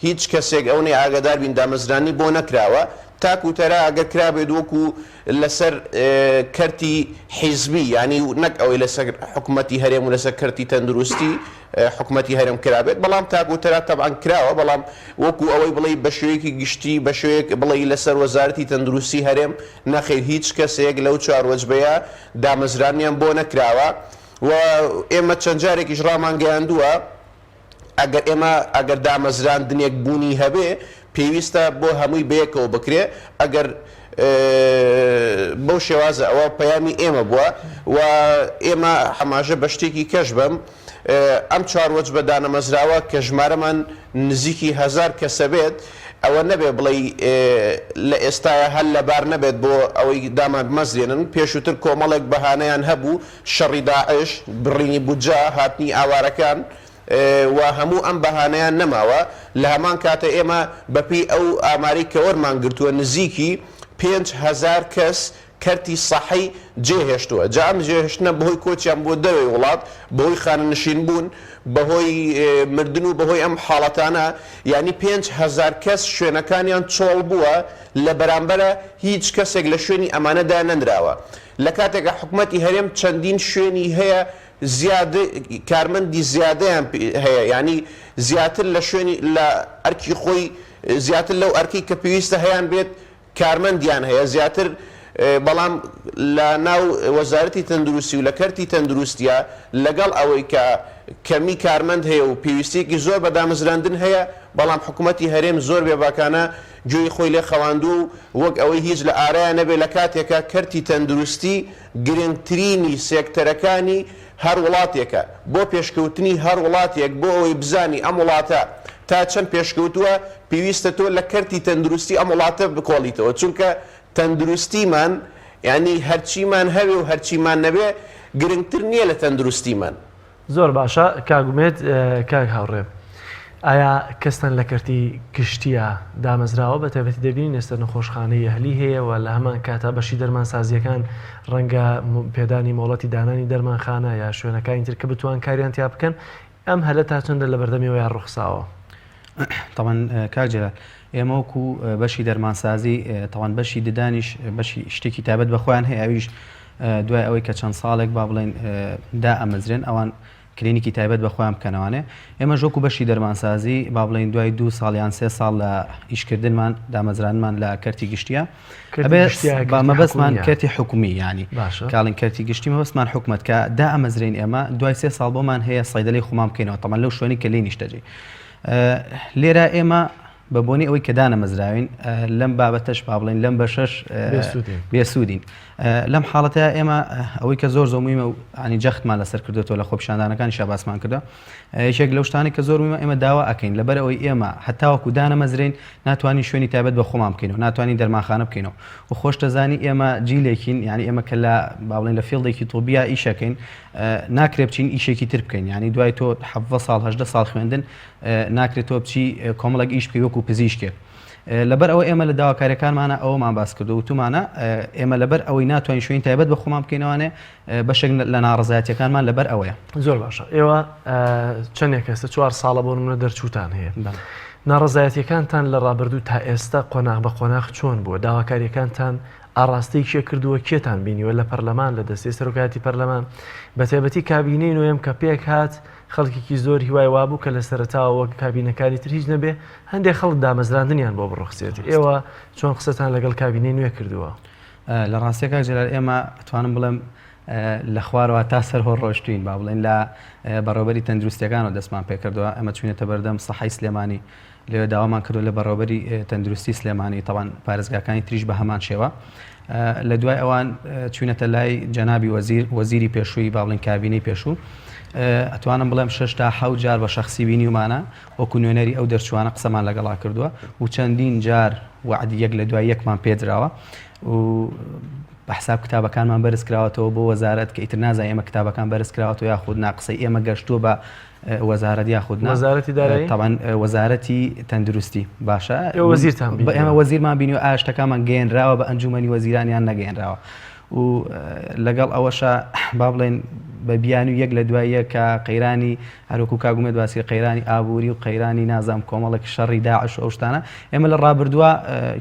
Speaker 18: هیچ کەسێک ئەو نەی ئاگادار بین دامەزرانی بۆ نەکراوە تاکو تەرا ئەگەر کرابێت وەکو لەسەر کەرتی حیزبی ینی نەک ئەوەی لەسەر حکوومەتی هەرێم و لەسەر کەرتی تەندروستی حکوومەتی هەرێم کرابێت بەڵام تاکو تەرا تەبعاً کراوە بەڵام وەکو ئەوەی بڵێ بە شێوەیەکی گشتی بە شێوەیەک بڵێ لەسەر وەزارەتی تەندروستی هەرێم نەخێر هیچ کەسێک لەو 4 وەجبەیە دامەزرانیان بۆ نەکراوە و ئێمە چەند جارێکیش ڕامان گەیاندووە ئەگەر ئێمە ئەگەر دامەزراندنێک بوونی هەبێ پێویستە بۆ هەمووی بەیەکەوە بکرێ ئەگەر بەو شێوازە ئەوە پەیامی ئێمە بووە و ئێمە هەماژە بە شتێکی کەش بم ئەم 4 وەجبە دانەمەزراوە کە ژمارەمان نزیکی 1000 کەسە بێت ئەوە نەبێ بڵێ لە ئێستاە هەل لەبار نەبێت بۆ ئەوەی دامان بمەزرێنن پێشووتر کۆمەڵێک بەهانەیان هەبوو شەڕی داعش بڕینی بودجا هاتنی ئاوارەکان و هەموو ئەم بەهانەیان نەماوە لە هەمان کاتە ئێمە بەپی ئەو ئاماری کە وەرمان گرتووە نزیکی 5000 کەس کەرتی سەحی جێهێشتووە جا ئەم جێهێشتنە بەهۆی کۆچیان بۆ دەوێ وڵات بەهۆی خانەنشین بوون بەهۆی مردن و بەهۆی ئەم حاڵەتانە ینی 5000 کەس شوێنەکانیان چۆڵ بووە لە بەرامبەرە هیچ کەسێک لە شوێنی ئەمانەدا نەنراوە لە کاتێکە حکوومەتی هەرێم چەندین شوێنی هەیە کارمەندی زیادەیان هەیە ینی زیاتر لە شوێنی لە ئەرکی خۆی زیاتر لەو ئەرکی کە پێویستە هەیان بێت کارمەندیان هەیە زیاتر بەڵام لە ناو وەزارەتی تەندروستی و لە کەرتی تەندروستیە لەگەڵ ئەوەی کە کەمی کارمەند هەیە و پێویستێکی زۆر بە دامەزراندن هەیە بەڵام حکوومەتی هەرێم زۆر بێباکانە گوێی خۆی لێ خەواندوو و وەک ئەوەی هیچ لە ئارایە نەبێت لە کاتێکە کەرتی تەندروستی گرنگترینی سێکتەرەکانی هەر وڵاتێکە بۆ پێشکەوتنی هەر وڵاتێک بۆ ئەوەی بزانی ئەم وڵاتە تا چەند پێشکەوتووە پێویستە تۆ لە کەرتی تەندروستی ئەم وڵاتە بکۆڵیتەوە چونکە تەندروستیمان ینی هەرچیمان هەوێ و هەرچیمان نەبێ گرنگتر نییە لە تەندروستیمان.
Speaker 2: زۆر باشە کاگومێت کاک هاوڕێ ئایا کەستان لە کەرتی گشتیە دامەزراوە بە تایبەتی دەبینین ئێستا نەخۆشخانەی ئەهلی هەیە و لە هەمان کاتا بەشی دەرمانسازیەکان ڕەنگە پێدانی مۆڵەتی دانانی دەرمانخانە یا شوێنەکانی تر کە بتوان کاریان تیا بکەن ئەم هەلە تا چەندە لە بەردەمیەوە یان ڕوخساوە.
Speaker 17: طبعا کاک جەلال ئێمە وەکو بەشی دەرمانسازی تەوان بەشی ددانیش بەشی شتێکی تایبەت بەخۆیان هەیە ئەویش دوای ئەوەی کە چەند ساڵێک با بڵێن دا ئەمەزرێن ئەوان کلینیکی تایبەت بەخۆیان بکەنەوانێ ئێمە ژۆکو بەشی دەرمانسازی با بڵێن دوای 2 ساڵیان 3 ساڵ لە ئیشکردنمان دامەزرانمان لە کەرتی گشتیە مەبەستمان کەرتی حکومی ینی کاڵین کەرتی گشتی مەبەستمان حکومەت کە دا ئەمەزرێن ئێمە دوای 3 ساڵ بۆمان هەیە سەیدەلەی خۆمان بکەینەوە تەمان لەو شوێنی کە لێ نیشتەجێ لێرە ئێمە بە بۆنی ئەوەی کە دانەمەزراوین لەم بابەتەش با بڵێن لەم بەشەش بێسوودین لەم حاڵەتە ئێمە ئەوەی کە زۆر زۆمیمە ینی جەختمان لەسەر کردوێتەوە لە خۆپیشاندانەکانی شاباسمان کردە یەکێک لەو شتانی کە زۆر ویمە ئێمە داوا ئەکەین لەبەر ئەوەی ئێمە هەتاوەکو دانەمەزرین ناتوانین شوێنی تایبەت بە خۆمان بکەینەوە ناتوانین دەرمانخانە بکەینەوە و خۆش دەزانی ئێمە جیلێکین ینی ئێمە کە لە با بڵێن لە فیڵدێکی تۆبیا ئیشەکەین ناکرێت بچین ئیشێکی تر بکەین ینی دوای تۆ 7 ساڵ 8 ساڵ خوێندن ناکرێت تۆ بچی کۆمەڵێک ئیش بکەی وەکو پزیشکێ لەبەر ئەوە ئێمە لە داواکاریەکانمانە ئەوەمان باس کردو و تومانە ئێمە لەبەر ئەوەی ناتوانین شوێن تایبەت بە خۆمان بکەینەوانێ بەشێک لە ناڕزایەتیەکانمان لەبەر ئەوەیە.
Speaker 2: زۆر باشە ئێوە چەندێک ئێستا 4 ساڵە بۆ نمونە دەرچوتان هەیە ناڕزایەتیەکانتان لە ڕابردوو تا ئێستا قۆناغ بە قۆناغ چۆن بووە داواکاریەکانتان ئاڕاستەیەکیە کردووە کێتان بینیوە لە پەرلەمان لە دەستی سەرۆکاتی پەرلەمان بە تایبەتی کابینەی نوێم کە پێک هات خەڵکێکی زۆر هیوای وابوو کە لە سەرەتاوە کابینەکانی تر هیچ نەبێ هەندێک خەڵک دامەزراندنیان بۆ بڕخسێت ئێوە چۆن قسەتان لەگەڵ کابینەی نوێ کردووە؟
Speaker 17: لە ڕاستیەکە جەلال ئێمە ئەتوانم بڵێم لە خوارەوە تا سەر هۆ ڕۆشتوین با بڵێن لە بەڕێوەبەری تەندروستیەکانەوە دەستمان پێ کردووە ئەمە چوینەتە بەردەم سەحای سلێمانی لێوە داوامان کردو لە بەڕێوەبەری تەندروستی سلێمانی تەوان پارێزگاکانی تریش بە هەمان شێوە لە دوای ئەوان چوینەتە لای جەنابی وەزیری پێشووی با بڵێن کابینەی پێشوو ئەتوانم بڵێم 6 تا 7 جار بە شەخسی بینیومانە وەکو نوێنەری ئەو دەرچوانە قسەمان لەگەڵا کردووە و چەندین جار وعدی یەک لە دوای یەکمان پێدراوە و بە حساب کتابەکانمان بەرز کراوەتەوە بۆ وەزارەت کە ئیتر نازای ئێمە کتابەکان بەرز کراوەتەوە یاخود ناقسەی ئێمە گەشتووە بە وەزارەت یاخود
Speaker 2: وەزارەتی دارایی
Speaker 17: طبعا وەزارەتی تەندروستی باشە
Speaker 2: وەزیرتان
Speaker 17: ئێمە وەزیرمان بینی و ئاشتەکانمان گەێنراوە بە ئەنجومەنی وەزیرانیان نەگەێنراوە و لەگەڵ ئەوەشە با بڵێن بە بیان و یەک لە دواییە کە قەیرانی هەروکو کاگومێت باسی قەیرانی ئابووری و قەیرانی نازام کۆمەڵێک شەڕی داعش و ئەو شتانە ئێمە لە ڕابردووە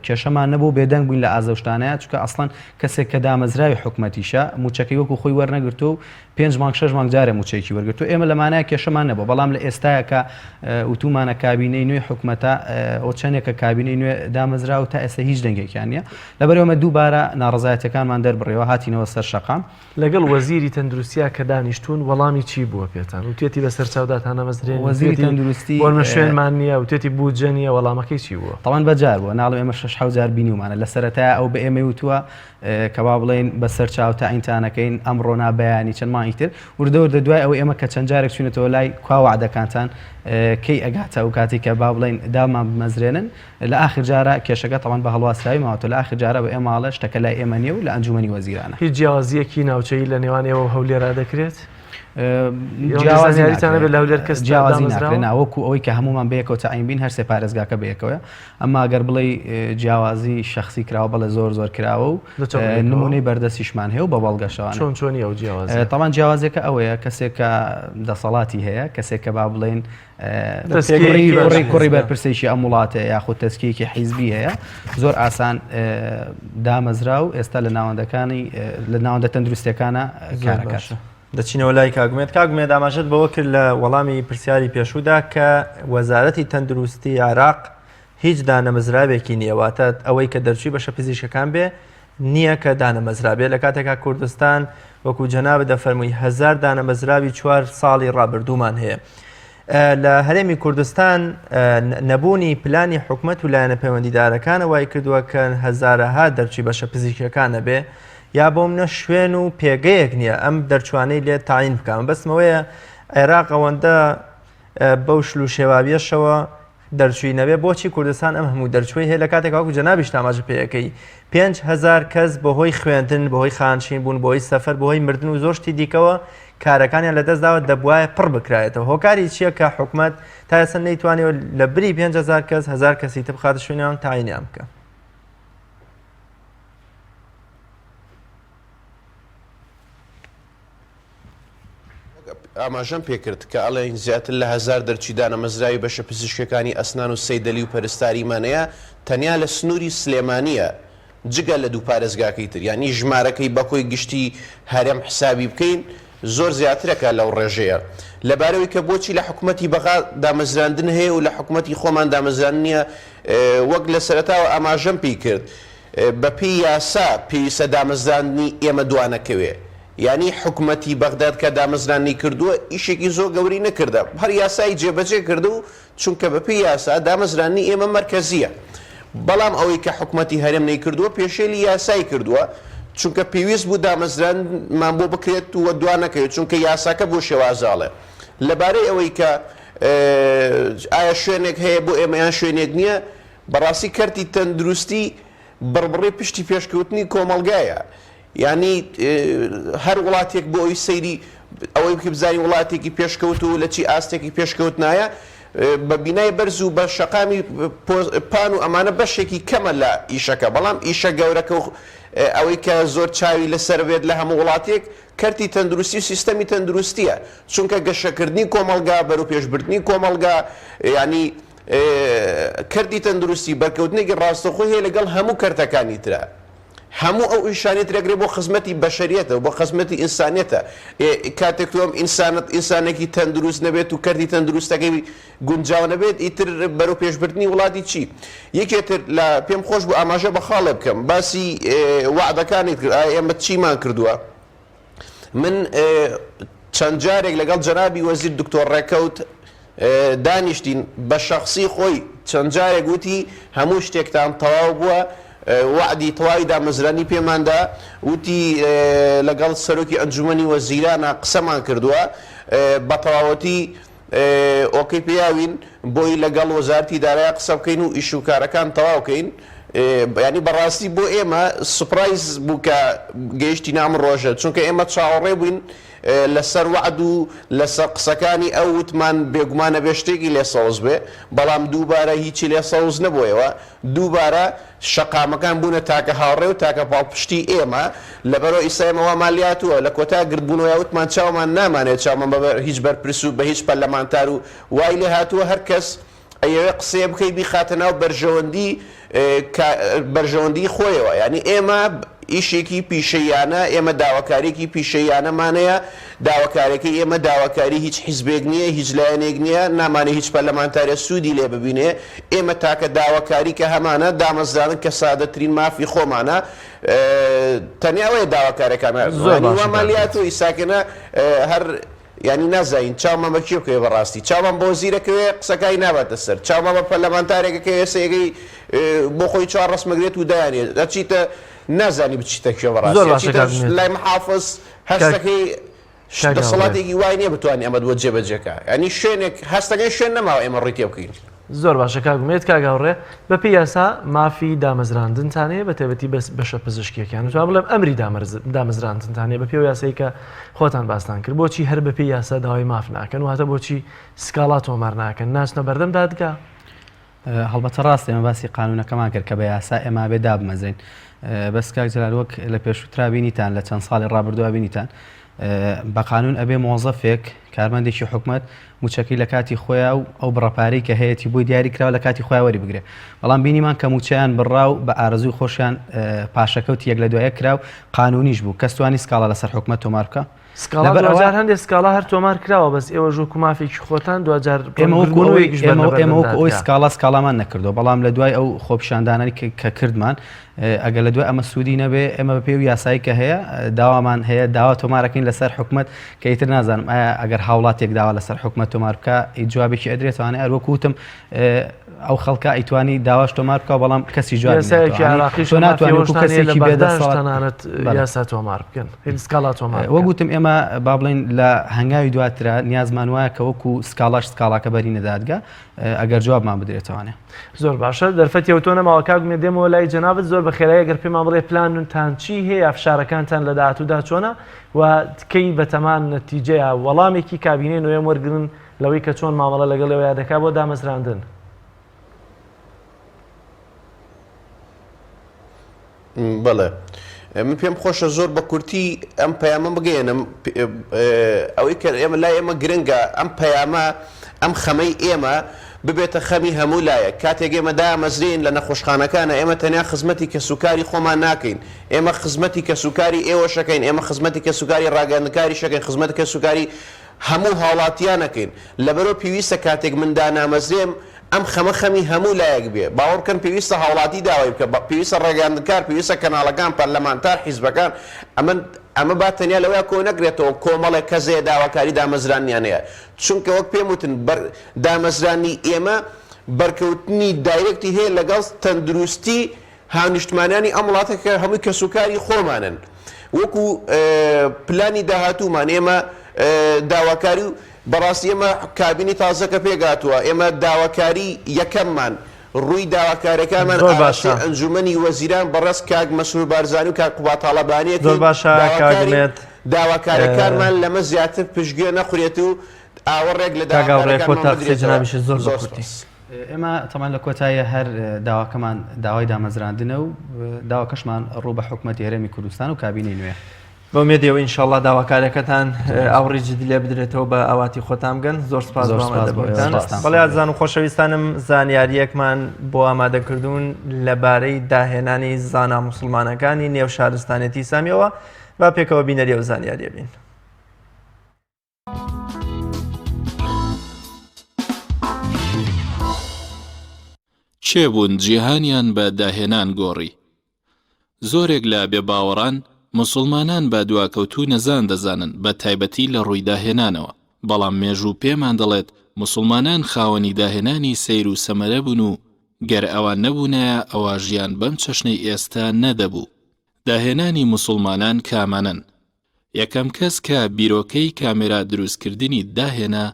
Speaker 17: کێشەمان نەبوو بێدەنگ بووین لە ئازەشتانەیە چونکە ئەسڵەن کەسێک کە دامەزراوی حکومەتیشە موچەکەی وەکو خۆی وەرنەگرتو و 5 مانگ 6 مانگ جارێ موچەیەکی وەرگرتو ئێمە لەمانایە کێشەمان نەبوو بەڵام لە ئێستایە کە وتومانە کابینەی نوێی حکومەتە ئەو چەندێکە کابینەی نوێ دامەزرا و تا ئێستا هیچ دەنگێکیان نییە لەبەرەوەمە دووبارە ناڕزایەتەکانمان دەربڕێەوە هاتینەوە سەر شەقام
Speaker 2: لەگەڵ وەزیری تەندروستیا کە دانیشتون وەڵامی چی بووە پێتان وتێتی بەسەر چاوداتان نەمەزرێن
Speaker 17: وەزیری تەندروستی
Speaker 2: وەرمە شوێنمان نییە وتێتی بودجە نییە وەڵامەکەی چی بووە
Speaker 17: تەوان بەجار بووە ناڵێ ئێمە 6 جار بینیومانە لە سەرەتایە ئەو بە ئێمە وتووە کە با بڵێن بەسەر چاو تا ئینتانەکەین ئەمڕۆ نابیانی چەند مانگی تر وردەوردە دوای ئەوەی ئێمە کە چەند جارێک چوونێتەوە لای کواوعدەکانتان کەی ئەگاتە و کاتی کە با بڵێن دامان بمەزرێنن لە ئاخر جارە کێشەکە تەوان بە هەڵواسراوی ماوەتەوە لە ئاخر جارە بە ئێماڵە شتەکە لای ئێمە نییە و لە ئەنجومەنی وەزیرانە
Speaker 2: هیچ جیاوازیەکی ناوچەی لە نێوان ئێوە هەولێرا دەکرێت جیاوازیتانە بێت لەولێر کەس
Speaker 17: جیاوازی ناکرێت وەکو ئەوەی کە هەمومان بەیەکەوە تعین بین هەر سێ پارێزگاکە بەیەکەوە ئەمما ئەگەر بڵێ جیاوازی شەخصی کراوە بەڵێ زۆر کراوە و نمونەی بەردەستیشمان هەیە و بە بەڵگەشەوانە
Speaker 2: چۆنی ئەو جیاوازی
Speaker 17: تەمان جیاوازێکە ئەوەیە کەسێک کە دەسەڵاتی هەیە کەسێک کە با بڵێن کوڕی بەرپرسێکی ئەم وڵاتە یاخود تەسکیەکی حیزبی هەیە زۆر ئاسان دامەزرا و ئێستا لە ناوەندەکانی لە ناوەندە تەندروستیەکانە کارەکەش
Speaker 1: دەچینەوە لای کاگومێت ئاماژەت بەوە کرد لە وەڵامی پرسیاری پێشوودا کە وەزارەتی تەندروستی عێراق هیچ دانەمەزراوێکی نییە، واتە ئەوەی کە دەرچووی بەشە پزیشکەکان بێ نییە کە دانەمەزرابێ. لە کاتێکا کوردستان وەکو جەنابە دەفەرمووی 1000 دانەمەزراوی 4 ساڵی ڕابردوومان هەیە. لە هەرێمی کوردستان نەبوونی پلانی حکومت و لایەنە پەیوەندیدارەکان وای کردووە کە هەزارەها دەرچووی بەشە پزیشکەکانە بێ، یا بۆ منە شوێن و پێگەیەک نییە ئەم دەرچوانەی لێ تاین بکەم. بەسمەوەیە عێراق ئەوەندە بەو شل و شێوابیەشەوە دەرچووی نەبێ، بۆچی کوردستان ئەم هەموو دەرچوی هەیە؟ لە کاتێک وەکو جەنابیش تاماژە پێیەکەی 5000 کەس بەهۆی خوێندن، بەهۆی خانشین بوون، بەهۆی سەفەر، بەهۆی مردن و زۆر شتی دیکەوە کارەکانیان لەدەستداوە دەبواە پڕ بکرایەتەوە. هۆکاری چییە کە حکومت تا ئێستا نەیتوانێت لە بری 5000 کەس 1000 کەسی تر بخاتە شوێنیان تاینیان بکە؟
Speaker 18: ئاماژەم پێکرد کە ئەڵێن زیاتر لە 1000 دەرچی دانەمەزراوی بەشە پزیشکەکانی ئەسنان و سەیدەلی و پەرستاریمانەیە تەنیا لە سنووری سلێمانیە جگە لە دوو پارێزگاکەی تر، یعنی ژمارەکەی بەکۆی گشتی هەرێم حسابی بکەین زۆر زیاترەکە لەو ڕێژەیە. لەبارەوەی کە بۆچی لە حکوومەتی بەغا دامەزراندن هەیە و لە حکوومەتی خۆمان دامەزران نییە، وەک لە سەرەتاوە ئاماژەم پێی کرد بەپی یاسا پێویستە دامەزراندنی ئێمە دوانەکەوێ. یعنی حکوومەتی بەغداد کە دامەزرانی کردووە ئیشێکی زۆر گەوری نەکردە، هەر یاسایی جێبەجێ کردو و چونکە بەپی یاسا دامەزرانی ئێمە مەرکەزیە. بەڵام ئەوەی کە حکوومەتی هەرێم نەیکردووە پێشێلی یاسایی کردووە، چونکە پێویست بوو دامەزرانمان بۆ بکرێت و دوانەکەوێت، چونکە یاساکە بۆ شێوازاڵێ. لەبارەی ئەوەی کە ئایا شوێنێک هەیە بۆ ئێمەیان شوێنێک نییە، بەڕاستی کەرتی تەندروستی بڕبڕی پشتی پێشکەوتنی کۆمەلگایە. یعنی هەر وڵاتێک بۆ ئەوی سەیری ئەوەی بزانانی وڵاتێکی پێشکەوت و لە چی ئاستێکی پێشکەوت نایە، بە بینای بەرز و بە شەقامی پان و ئەمانە بەشێکی کەمە لە ئیشەکە. بەڵام ئیشە گەورەکە ئەوەی کە زۆر چاوی لەسەر بێت لە هەموو وڵاتێک کەرتی تەندروستی و سیستەمی تەندروستیە، چونکە گەشەکردنی کۆمەلگا بەرەو پێشبردننی کۆمەلگا، ینی کەرتی تەندروستی بەرکەوتنێکی ڕاستەخۆی هەیە لەگەڵ هەموو کەرتەکانی ترە. هەموو ئەو ئیشانێت رێگرێ بۆ خزمەتی بەشەریەتە و بۆ خزمەتی ئینسانێتە. کاتێک تۆم ئینسانێکی تەندروست نەبێت و کەرتی تەندروستەکەی گونجاو نەبێت، ئیتر بەرەو پێشبردننی وڵاتی چی؟ یەکێتر لە پێم خۆش بوو ئاماژە بە خاڵێ بکەم باسی وعدەکانی کرد، ئێمە چیمان کردووە. من چەند جارێک لەگەڵ جەنابی وەزیر دکتۆر ڕێکەوت دانیشتین، بە شەخصی خۆی چەند جارێک وتی هەموو شتێکتان تەواو بووە، وعدی تەواوی دامەزرانی پێماندا، وتی لەگەڵ سەرۆکی ئەنجومەنی وەزیرانە قسەمان کردووە بە تەواوەتی ئۆکەی پێیاوین بۆی لەگەڵ وەزارەتی دارایی قسە بکەین و ئیش و کارەکان تەواوکەین. ینی بەڕاستی بۆ ئێمە سوپرایز بوو کە گەیشتی نام ڕۆژە، چونکە ئێمە چاوەڕێ بووین لەسەر وعد و لەسەر قسەکانی ئەو وتمان بێگومانە بێ شتێکی لێ سەوز بێ، بەڵام دووبارە هیچی لێ سەوز نەبوویەوە، دووبارە شەقامەکان بوونە تاکە هاوڕێ و تاکە پاڵپشتی ئێمە لەبەرەوە ئیسایمەوە مالیاتووە لە کۆتا گردبوونەوە وتمان چاومان نامانێت چاومان هیچ بەرپرس و بە هیچ پەرلەمانتار و وای لێ هاتووە هەر کەس ئەوێ قسەیە بکەی بیخاتە ناو بەرژەوەندی خۆیەوە. ینی ئێمە ئیشێکی پیشەیانە، ئێمە داواکارێکی پیشەیانەمانەیە، داواکارێکی ئێمە داواکاری هیچ حیزبێک نییە، هیچ لایەنێک نییە، نامانێ هیچ پەرلەمانتارە سوودی لێ ببینێ. ئێمە تاکە داواکاری کە هەمانە دامەزرانن کە سادەترین مافی خۆمانە، تەنیاوەیە داواکارەکان وا مالیات و ئیساکەنە هەر ینی نازین چاومان بە کێ بکەوێ بەڕاستی، چاومان بۆ زیرەکەوێ قسەکانی ناباتە سەر، چاومان بە پەرلەمانتارێکەکە ێسەیەکەی بۆ خۆی چوار ڕسمەگرێت و دایانێت دەچیتە نازانی بچیتە کوێ بەڕاستی لای محافظ هەستەکەی دەسەڵاتێکی وای نییە بتوانانی ئەمە دووە جێبەجێکە، ینی شوێنێک هەستەکەی شوێن نەماوە ئێمە ڕێتێ بکەین.
Speaker 2: زۆر باشە کاگومێت کاگاوڕێ بەپی یاسا مافی دامەزراندنتانەیە بە تایبەتی بەشە پزیشکیەکان، تو بڵێم ئەمری دامەزراندنتانەیە بە پێ یاسایی کە خۆتان باستان کرد، بۆچی هەر بەپی یاسا داوای ماف ناکەن و هاتە بۆچی سکاڵا تۆمار ناکەن، ناچنە بەردەم دادگا؟
Speaker 17: هەڵبەتە ڕاست ئێمە باسی قانونەکەمان کرد کە بە یاسا ئێمە بێ دابمەزین، بەس کاک جەلال وەک لە پێشووترا بینیتان لە چەند ساڵی ڕابردووە بینیتان بە قانون ئەبێ مۆزەفێک کارمەندێکی حکومت موچەکەی لە کاتی خۆیان و ئەو بڕەپارەی کە هەیەی بۆی دیاری کراوە لە کاتی خۆیان وەری بگرێ. بەڵام بینیمان کە موچەیان بڕاو بە ئارەزوی خۆشیان پاشەکەوت یەک لە دوایە کراو قانونیش بوو، کەس توانی سکاڵا لەسەر حکومەت تۆمار بکە.
Speaker 2: سکاڵا دوجار هەندێک سکاڵا هەر تۆمار کراوە بەس ئێوە ژووک و مافێکی خۆتان دوجار
Speaker 17: ئێمە وەکو ئەوی سکاڵامان نەکردو بەڵام لە دوای ئەو خۆپیشاندانانی کە کردمان ئەگەر لە دوای ئەمە سوودی نەبێ ئێمە بە پێی یاسایی کە هەیە داوامان هەیە داوا تۆمارەکەین لەسەر حکومت کە ئیتر نازانم ئەگەر هاوڵاتێک داوا لەسەر حکومت تۆمار بکە جوابێکی ئەدرێتوانێت هەروەکوتم ئەو خەڵکە ئەیتوانی داواش تۆمار بکە بەڵام کەسی جواب
Speaker 2: ناتوانێت کەسێکی بێدەستانانەت یاسا تۆمار بکەن سکاڵا تۆمار
Speaker 17: وەگوتم ئێمە با بڵێن لە هەنگاوی دواترە نیازمان وایە کە وەکو سکاڵاش سکاڵاکە بەرینە دادگا ئەگەر جوابمان بدرێتوانێت
Speaker 2: زۆر باشە دەرفەتی ئەوتۆ نەماوە کاگومێ دێمەوە لای جەنابەت زۆر بەخێرایی گەر پێمان بڵێ پلانتان چی هەیە فشارەکانتان لە داهاتوودا چۆنە و تکەی بەتەمان نەتیجەیە وەڵامێکی کابینەی نوێم وەرگرن لەوەی کە چۆن مامەڵە لەگەڵەوە یادەکا بۆ دامەزراندن
Speaker 18: بەڵێ من پێم خۆشە زۆر بە کورتی ئەم پەیامە بگەێنم ئەوەی کە ئێمە لای ئێمە گرنگە ئەم پەیامە ئەم خەمەی ئێمە ببێتە خەمی هەموو لایە کاتێک ئێمە دامەزرین لە نەخۆشخانەکانە ئێمە تەنیا خزمەتی کە سوکاری خۆمان ناکەین ئێمە خزمەتی کە سوکاری ئێوە شەکەین ئێمە خزمەتی کە سوکاری ڕاگەاندنکاری شەکەین خزمەتی کە سوکاری هەموو هاوڵاتیانەکەین لەبەرەوە پێویستە کاتێک من دانامەزرێم ئەم خەمە هەموو لایەک بێ باوەڕ بکەن پێویستە هاوڵاتی داوای بکە پێویستە ڕێگەاندنکار پێویستە کەناڵەکان پەرلەمانتار حیزبەکان ئەمە با تەنیا لەوەیە کۆ نەگرێتەوە کۆمەڵێک کەسێ داواکاری دامەزرانیان هەیە چونکە وەک پێم وتن دامەزرانی ئێمە بەرکەوتنی دایرەکتی هەیە لەگەڵ تەندروستی هاونیشتمانیانی ئەم وڵاتێکە هەمووی کەسوکاری خۆمانن وەکو پلانی داهاتوومان ئێمە داواکاری و بەڕاستی ئێمە کابینی تازەکە پێگاتووە ئێمە داواکاری یەکەممان ڕووی داواکارەکانمان ئاراسی ئەنجومەنی وەزیران بەڕست کاک مەسرور بارزانی و کاک قوبات تاڵەبانیەتی
Speaker 1: زۆر باشە کاگمێت
Speaker 18: داواکارەکانمان لەمە زیاتر پشتگوێ نەخورێت و ئاوەڕێک لە
Speaker 1: داواکارەکانمان
Speaker 2: زۆر زۆر کورتی
Speaker 17: ئێمە تەمان لە کۆتاییە هەر داواکەمان داوای دامەزراندنە و داواکەشمان ڕوو بە حکومەتی هەرێمی کوردستان و کابینەی نوێ
Speaker 1: بەمێدەوە ئینشاءڵڵا داواکارەکەتان ئاوڕی جدی لێ بدرێتەوە بە ئاواتی خۆتان بگەن زۆر سپاس دەبتان بەڵێ ئازان و خۆشەویستانم زانیاریەکمان بۆ ئامادەکردوون لەبارەی داهێنانی زانا موسڵمانەکانی نێو شارستانێتی سامیەوە با پێکەوە بینەریە و زانیاریە بین.
Speaker 3: چێبوون جیهانیان بە داهێنان گۆڕی زۆرێک لە بێباوەڕان مسلمانان بە دواکەوتوو نەزان دەزانن بە تایبەتی لە ڕووی داهێنانەوە بەڵام مێژوو پێمان دەڵێت مسلمانان خاوەنی داهێنانی سەیر و سەمەرە بوون و گەر ئەوان نەبوونایە ئەوە ژیان بەم چەشنەی ئێستا نەدەبوو. داهێنانی مسلمانان کامانن. یەکەم کەس کە بیرۆکەی کامێرا دروستکردنی داهێنا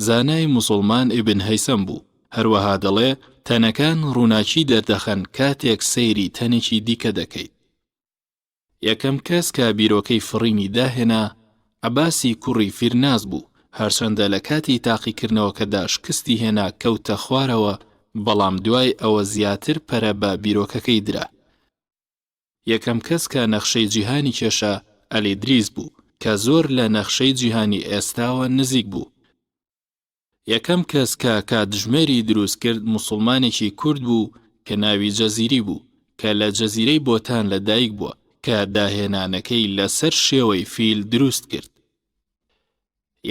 Speaker 3: زانای مسلمان ئیبن هەیسەم بوو. هەروەها دەڵێ تەنەکان ڕووناچی دەردەخەن کاتێک سەیری تەنێکی دیکە دەکەیت. یەکەم کەس کە بیرۆکەی فڕینی داهێنا عەباسی کوڕی فیرناز بوو هەرچەندە لە کاتی تاقیکردنەوەکەدا شکستی هێنا کەوتە خوارەوە بەڵام دوای ئەوە زیاتر پەرە بە بیرۆکەکەی درا. یەکەم کەس کە نەخشەی جیهانی کێشە ئەلیدریس بوو کە زۆر لە نەخشەی جیهانی ئێستاوە نزیک بوو. یەکەم کەس کە کاتژمێری دروست کرد موسڵمانێکی کورد بوو کە ناوی جەزیری بوو کە لە جەزیرەی بۆتان لەدایک بووە کە داهێنانەکەی لەسەر شێوەی فیل دروست کرد.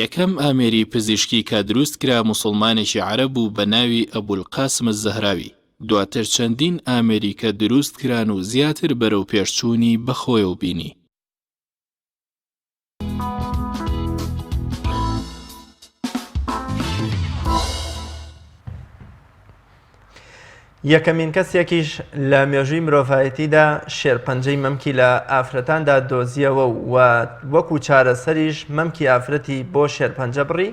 Speaker 3: یەکەم ئامێری پزیشکی کە دروست کرا موسڵمانێکی عەرەب بوو بە ناوی ئەبولقاسم الزەهراوی. دواتر چەندین ئامێری کە دروست کران و زیاتر بەرەو پێشچوونی بەخۆیەوە بینی.
Speaker 1: یەکەمین کەسێکیش لە مێژووی مرۆڤایەتیدا شێرپەنجەی مەمکی لە ئافرەتاندا دۆزیەوە و وەکو چارەسەریش مەمکی ئافرەتی بۆ شێرپەنجە بڕی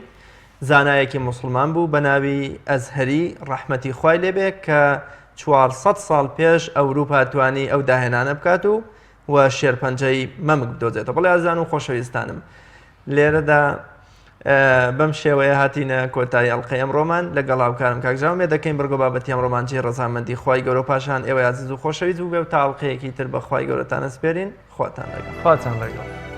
Speaker 1: زانایەکی موسڵمان بوو بە ناوی ئەزهەری ڕەحمەتی خوای لێبێ کە 400 ساڵ پێش ئەوروپا توانی ئەو داهێنانە بکات و شێرپەنجەی مەمک بدۆزێتەوە. بەڵێ ئازان و خۆشەویستانم لێرەدا بەم شێوەیە هاتینە کۆتایی ئەڵقەی ئەمڕۆمان لەگەڵ هاوکارم کاکژاومێ دەکەین بەرگۆ بابەتی ئەمڕۆمانجی ڕەزامەندی خوای گەورە پاشان ئێوە عزیز و خۆشەویست بوو بێ و تا ئەڵقەیەکی تر بە خوای گەورەتان ئەسپێرین. خواتان لەگەڵ.